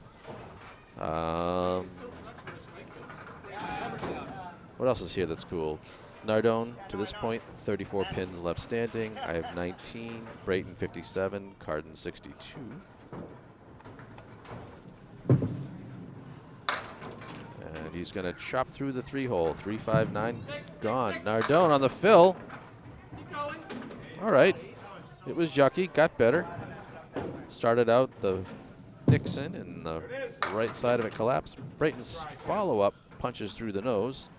What else is here that's cool? Nardone, to this point, 34 pins left standing. I have 19. Brayton, 57. Carden, 62. And he's going to chop through the 3-hole. 3-5-9, gone. Nardone on the fill. All right. It was yucky, got better. Started out the Nixon, and the right side of it collapsed. Brayton's follow-up punches through the nose.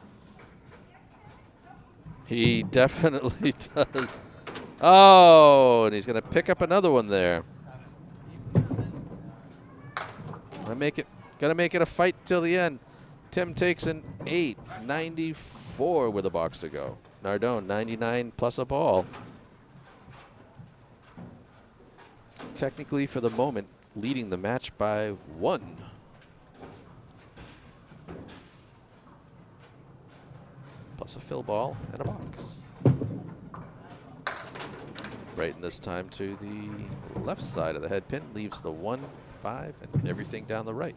He definitely does. Oh, and he's going to pick up another one there. Gotta make it a fight till the end. Tim takes an 8, 94 with a box to go. Nardone, 99 plus a ball. Technically, for the moment, leading the match by 1. Plus a fill ball and a box. Brayton this time to the left side of the head pin, leaves the 1, 5, and everything down the right.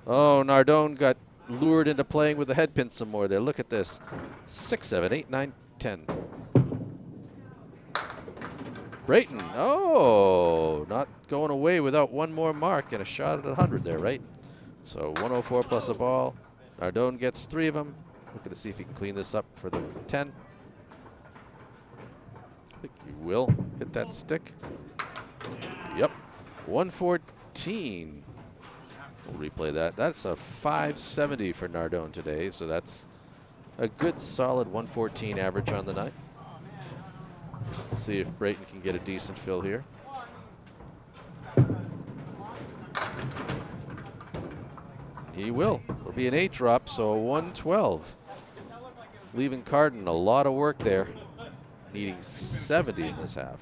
Oh, Nardone got lured into playing with the head pin some more there. Look at this. 6, 7, 8, 9, 10. Brayton, oh, not going away without one more mark and a shot at 100 there, right? So 104 plus a ball. Nardone gets 3 of them. Looking to see if he can clean this up for the 10. I think he will hit that stick. Yep, 114. We'll replay that. That's a 570 for Nardone today, so that's a good solid 114 average on the night. See if Brayton can get a decent fill here. He will. It'll be an 8 drop, so a 112. Leaving Carden a lot of work there. Needing 70 in this half.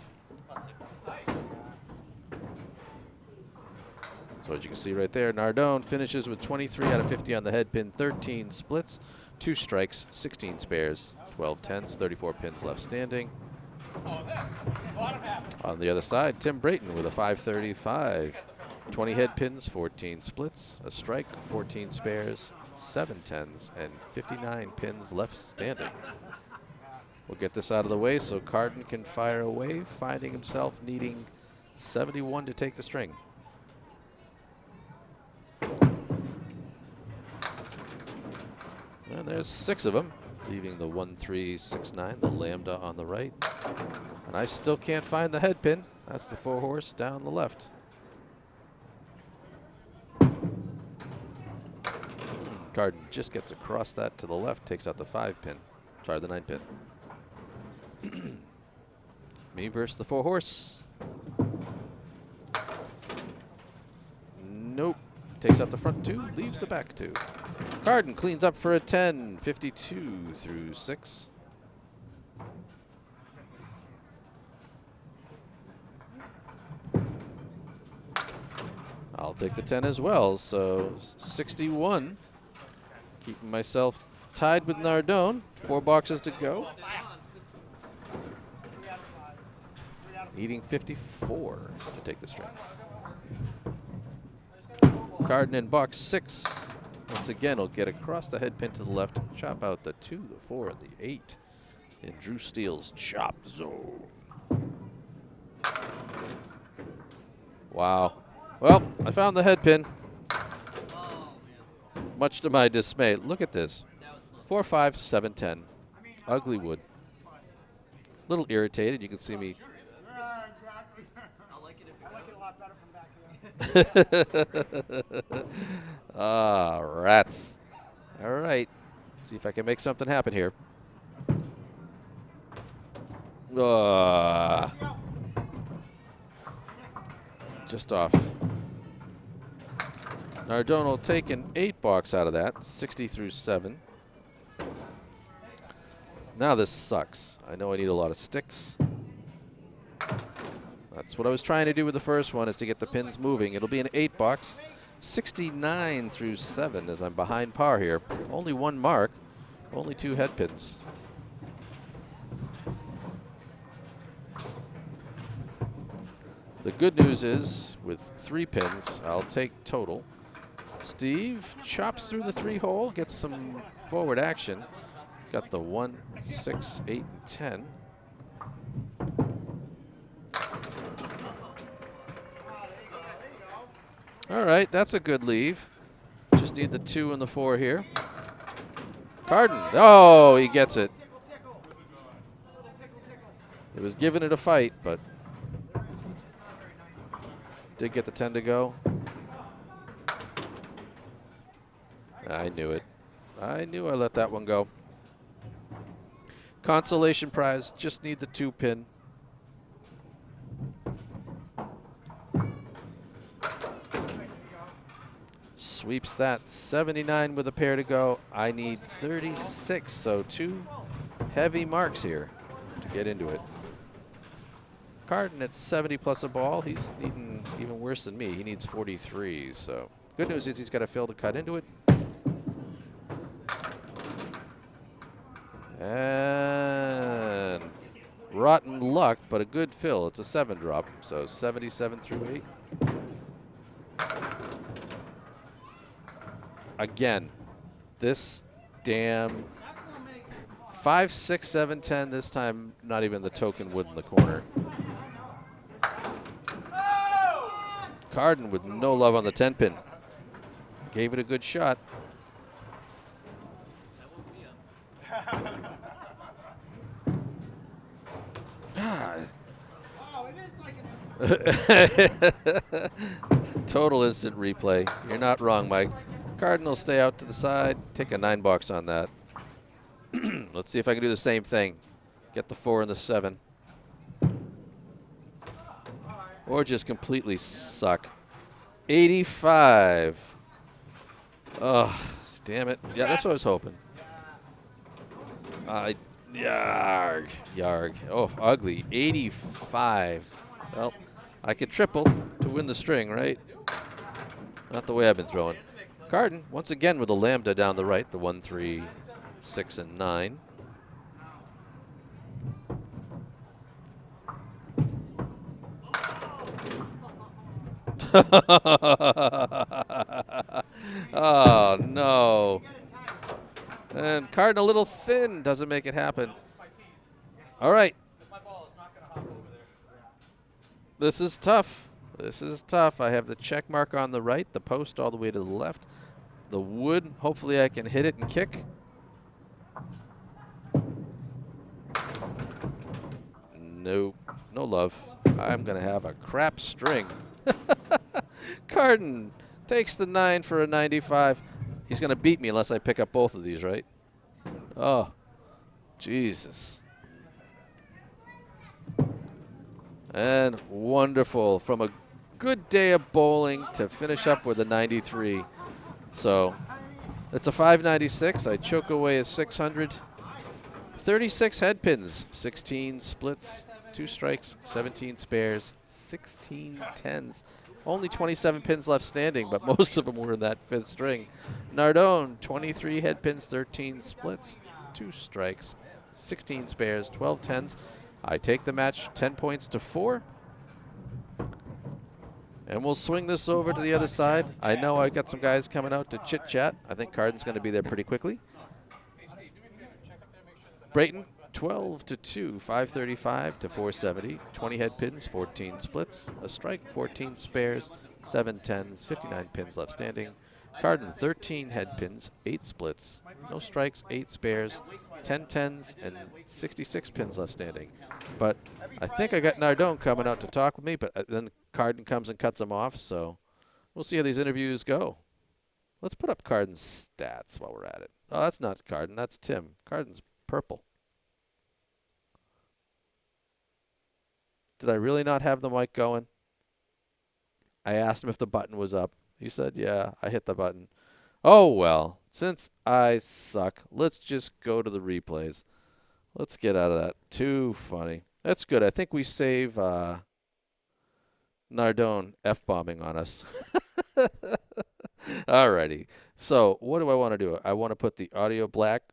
So as you can see right there, Nardone finishes with 23 out of 50 on the head pin, 13 splits, 2 strikes, 16 spares, 12 tens, 34 pins left standing. On the other side, Tim Brayton with a 535. 20 head pins, 14 splits, a strike, 14 spares, 7 tens, and 59 pins left standing. We'll get this out of the way so Carden can fire away, finding himself needing 71 to take the string. And there's 6 of them, leaving the 1369, the lambda on the right. And I still can't find the head pin. That's the 4-horse down the left. Carden just gets across that to the left, takes out the 5 pin. Sorry, the 9 pin. Me versus the 4-horse. Nope. Takes out the front 2, leaves the back 2. Carden cleans up for a 10, 52 through 6. I'll take the 10 as well, so 61. Keeping myself tied with Nardone. 4 boxes to go. Needing 54 to take the string. Carden in box 6. Once again, he'll get across the head pin to the left, chop out the 2, the 4, and the 8 in Drew Steele's chop zone. Wow. Well, I found the head pin. Much to my dismay. Look at this. 4, 5, 7, 10. Ugly wood. Little irritated. You can see me. Yeah, exactly. I like it a lot better from back here. Ah, rats. All right. See if I can make something happen here. Just off. Nardone will take an 8 box out of that, 60 through 7. Now this sucks. I know I need a lot of sticks. That's what I was trying to do with the first one, is to get the pins moving. It'll be an 8 box, 69 through 7 as I'm behind par here. Only 1 mark, only 2 head pins. The good news is, with 3 pins, I'll take total. Steve chops through the 3 hole, gets some forward action. Got the 1, 6, 8, and 10. All right, that's a good leave. Just need the 2 and the 4 here. Carden, oh, he gets it. It was giving it a fight, but did get the 10 to go. I knew it. I knew I let that one go. Consolation prize, just need the 2 pin. Sweeps that, 79 with a pair to go. I need 36, so 2 heavy marks here to get into it. Carden at 70 plus a ball. He's needing even worse than me. He needs 43, so good news is he's got a fill to cut into it. And rotten luck, but a good fill. It's a 7 drop, so 77 through 8. Again, this damn 5, 6, 7, 10. This time, not even the token wood in the corner. Carden with no love on the 10 pin. Gave it a good shot. Total instant replay. You're not wrong, Mike. Carden will stay out to the side. Take a 9 box on that. Let's see if I can do the same thing. Get the 4 and the 7. Or just completely suck. 85. Oh, damn it. Yeah, that's what I was hoping. Yarg. Yarg. Oh, ugly. 85. Well, I could triple to win the string, right? Not the way I've been throwing. Carden, once again with a lambda down the right, the 1, 3, 6, and 9. Oh, no. And Carden a little thin, doesn't make it happen. All right. This is tough. This is tough. I have the check mark on the right, the post all the way to the left. The wood, hopefully I can hit it and kick. Nope, no love. I'm going to have a crap string. Carden takes the 9 for a 95. He's going to beat me unless I pick up both of these, right? Oh, Jesus. And wonderful. From a good day of bowling to finish up with a 93. So it's a 596. I choke away a 600. 36 head pins, 16 splits, 2 strikes, 17 spares, 16 tens. Only 27 pins left standing, but most of them were in that 5th string. Nardone, 23 head pins, 13 splits, 2 strikes, 16 spares, 12 tens. I take the match 10 points to 4. And we'll swing this over to the other side. I know I got some guys coming out to chit-chat. I think Carden's going to be there pretty quickly. Brayton, 12 to 2, 535 to 470, 20 head pins, 14 splits, a strike, 14 spares, 7 tens, 59 pins left standing. Carden, 13 head pins, 8 splits, no strikes, 8 spares, 10 tens, and 66 pins left standing. But I think I got Nardone coming out to talk with me, but then Carden comes and cuts him off, so we'll see how these interviews go. Let's put up Carden's stats while we're at it. Oh, that's not Carden, that's Tim. Carden's purple. Did I really not have the mic going? I asked him if the button was up. He said, yeah, I hit the button. Oh, well, since I suck, let's just go to the replays. Let's get out of that. Too funny. That's good. I think we save Nardone F-bombing on us. Alrighty. So what do I want to do? I want to put the audio back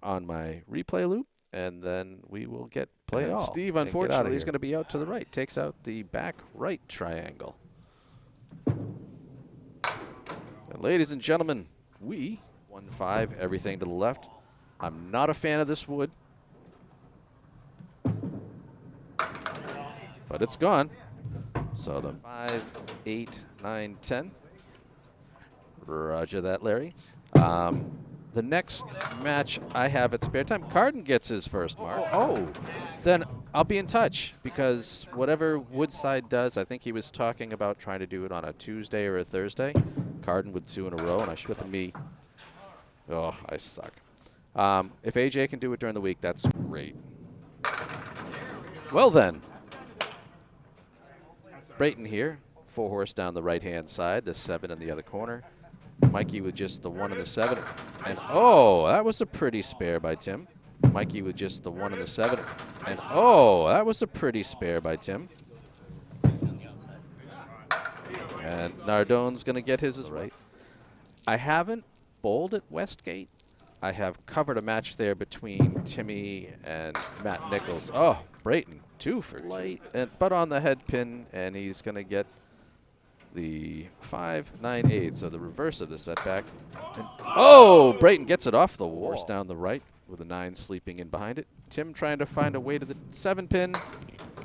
on my replay loop, and then we will get play all. Steve, unfortunately, is going to be out to the right. Takes out the back right triangle. And ladies and gentlemen, we 1-5, everything to the left. I'm not a fan of this wood, but it's gone. So the 5, 8, 9, 10. Roger that, Larry. The next match I have at Sparetime, Carden gets his first mark. Oh, then I'll be in touch, because whatever Woodside does, I think he was talking about trying to do it on a Tuesday or a Thursday. Carden with 2 in a row, and I should put me. Oh, I suck. If AJ can do it during the week, that's great. Well then, Brayton here, 4 horse down the right-hand side, the 7 in the other corner. Mikey with just the 1 and the 7. And oh, that was a pretty spare by Tim. Mikey with just the 1 and the 7. And oh, that was a pretty spare by Tim. And Nardone's going to get his right. I haven't bowled at Westgate. I have covered a match there between Timmy and Matt Nichols. Oh, Brayton, 2 for light, but on the head pin, and he's going to get the 5, 9, 8, so the reverse of the setback. And oh, Brayton gets it off the wall. Down the right with a 9 sleeping in behind it. Tim trying to find a way to the 7 pin.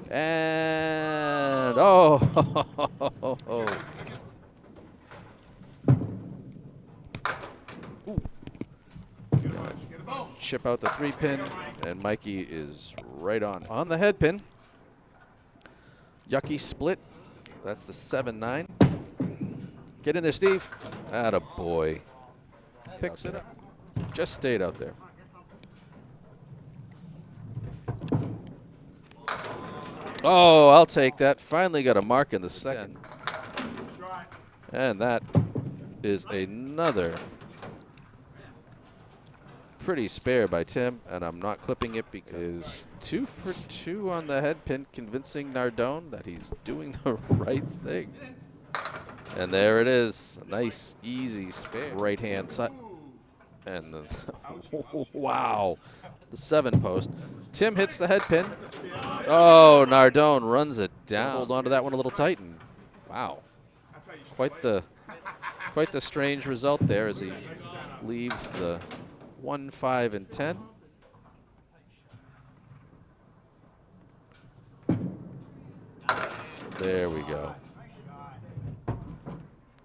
And oh, chip out the 3 pin, and Mikey is right on the head pin. Yucky split. That's the 7-9. Get in there, Steve. Atta boy. Picks it up. Just stayed out there. Oh, I'll take that. Finally got a mark in the second. And that is another pretty spare by Tim, and I'm not clipping it because 2 for 2 on the head pin, convincing Nardone that he's doing the right thing. And there it is. A nice, easy spare. Right-hand side. And the wow. The 7 post. Tim hits the head pin. Oh, Nardone runs it down. Hold on to that one a little tight. And wow. Quite the strange result there as he leaves the 1, 5, and 10. There we go.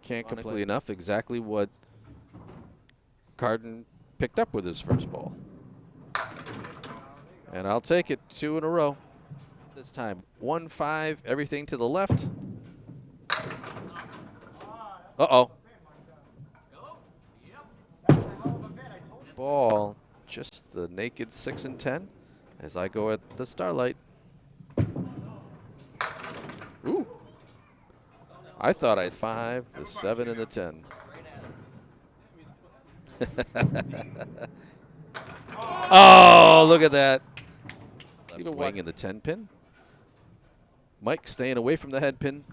Can't complain enough. Exactly what Carden picked up with his first ball. And I'll take it 2 in a row. This time 1, 5, everything to the left. Uh-oh. Ball, just the naked 6 and 10 as I go at the starlight. Ooh. I thought I'd 5, the 7, and the 10. Oh, look at that. Even wing in the 10 pin. Mike staying away from the head pin.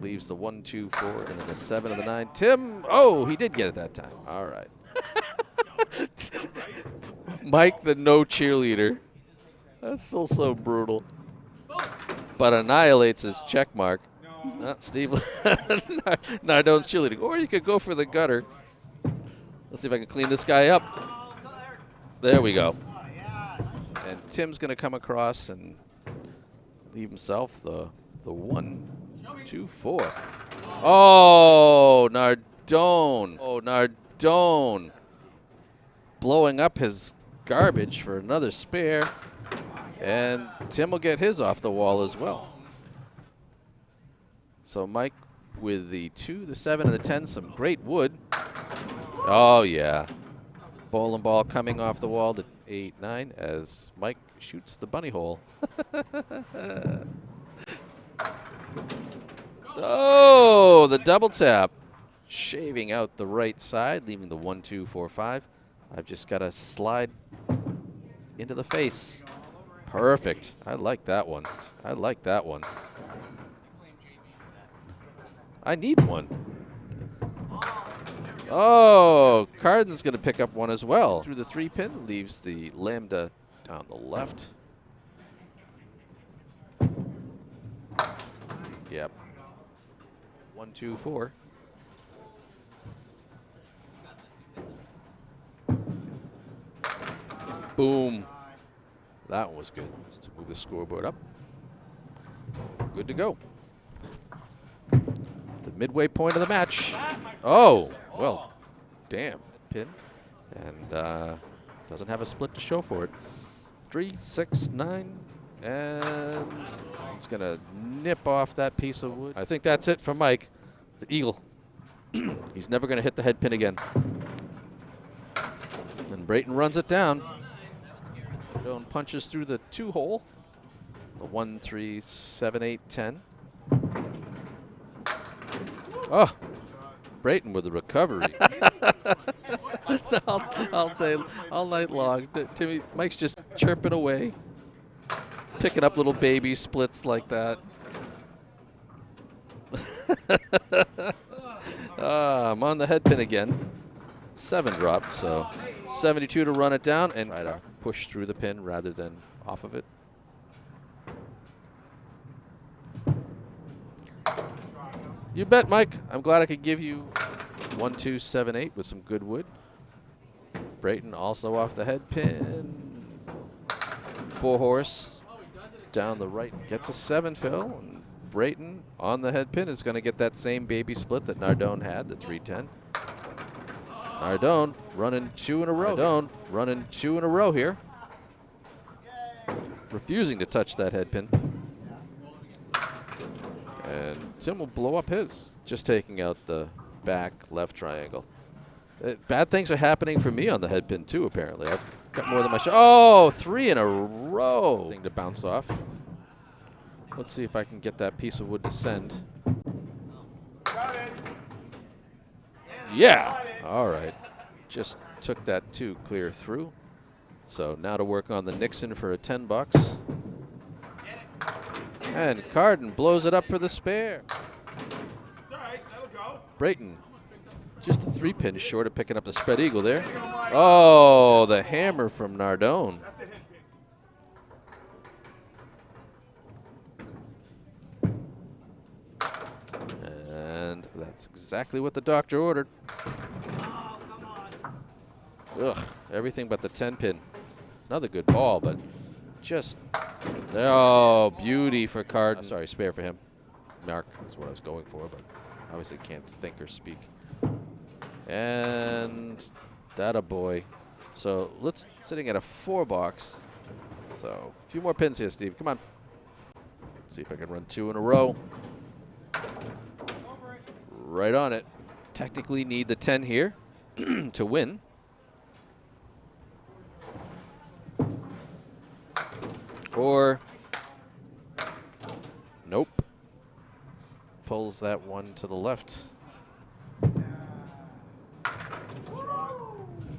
Leaves the 1, 2, 4, and then the 7 and the 9. Tim, oh, he did get it that time. All right. Mike, the no cheerleader. That's still so brutal. But annihilates his check mark. Steve Nardone's cheerleading. Or you could go for the gutter. Let's see if I can clean this guy up. There we go. Oh, yeah. Nice. And Tim's going to come across and leave himself the 1, 2, 4. Oh, Nardone. Oh, Nardone. Blowing up his garbage for another spare. And Tim will get his off the wall as well. So Mike with the 2, the 7, and the 10, some great wood. Oh, yeah. Bowling ball coming off the wall to 8, 9 as Mike shoots the bunny hole. Oh, the double tap. Shaving out the right side, leaving the 1, 2, 4, 5. I've just got to slide into the face. Perfect. I like that one. I like that one. I need one. Oh, Carden's going to pick up one as well. Through the 3-pin, leaves the lambda down the left. Yep. 1, 2, 4. Boom. That one was good. Just to move the scoreboard up. Good to go. The midway point of the match. Oh, well, damn. Pin. And doesn't have a split to show for it. 3, 6, 9. And it's going to nip off that piece of wood. I think that's it for Mike. The eagle. He's never going to hit the head pin again. And Brayton runs it down. Nardone punches through the 2-hole. The 1, 3, 7, 8, 10. Oh, Brayton with the recovery. all night long. Timmy, Mike's just chirping away, picking up little baby splits like that. I'm on the head pin again. 7 dropped, so 72 to run it down, and try to push through the pin rather than off of it. You bet, Mike. I'm glad I could give you 1, 2, 7, 8 with some good wood. Brayton also off the head pin. 4-horse down the right. Gets a 7 fill. And Brayton on the head pin is going to get that same baby split that Nardone had, the 310. Nardone running 2 in a row. Nardone running 2 in a row here. Refusing to touch that head pin. And Tim will blow up his. Just taking out the back left triangle. Bad things are happening for me on the head pin too, apparently. I've got more than my shot. Oh, 3 in a row. Thing to bounce off. Let's see if I can get that piece of wood to send. Yeah. All right. Just took that 2 clear through. So now to work on the Nixon for a 10 bucks. And Carden blows it up for the spare. It's all right. That'll go. Brayton just a 3-pin short of picking up the spread eagle there. Oh, the hammer from Nardone. That's a hit pin. And that's exactly what the doctor ordered. Ugh, everything but the 10-pin. Another good ball, but just, oh, beauty for Carden. Sorry, spare for him. Mark is what I was going for, but obviously can't think or speak. And that a boy. So let's sitting at a 4 box. So a few more pins here, Steve. Come on. Let's see if I can run 2 in a row. Right on it. Technically need the 10 here to win. Or, nope. Pulls that one to the left.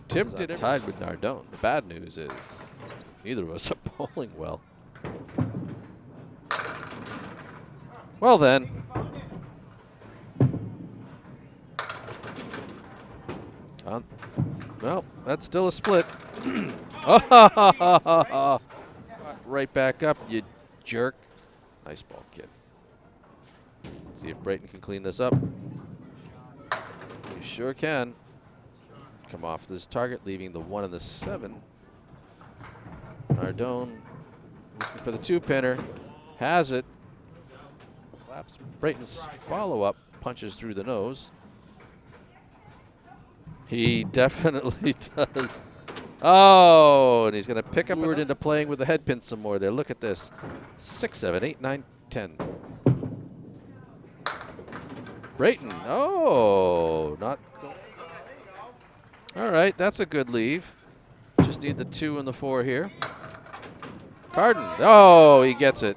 Tim did it. Tied with Nardone. The bad news is neither of us are bowling well. Well then. Well, that's still a split. Right back up, you jerk. Nice ball, kid. See if Brayton can clean this up. He sure can. Come off this target, leaving the 1 and the 7. Nardone looking for the 2-pinner. Has it. Claps Brayton's follow-up. Punches through the nose. He definitely does. Oh, and he's going to pick up it into playing with the head pin some more there. Look at this. 6, 7, 8, 9, 10. Brayton. Oh, not. All right, that's a good leave. Just need the 2 and the 4 here. Carden. Oh, he gets it.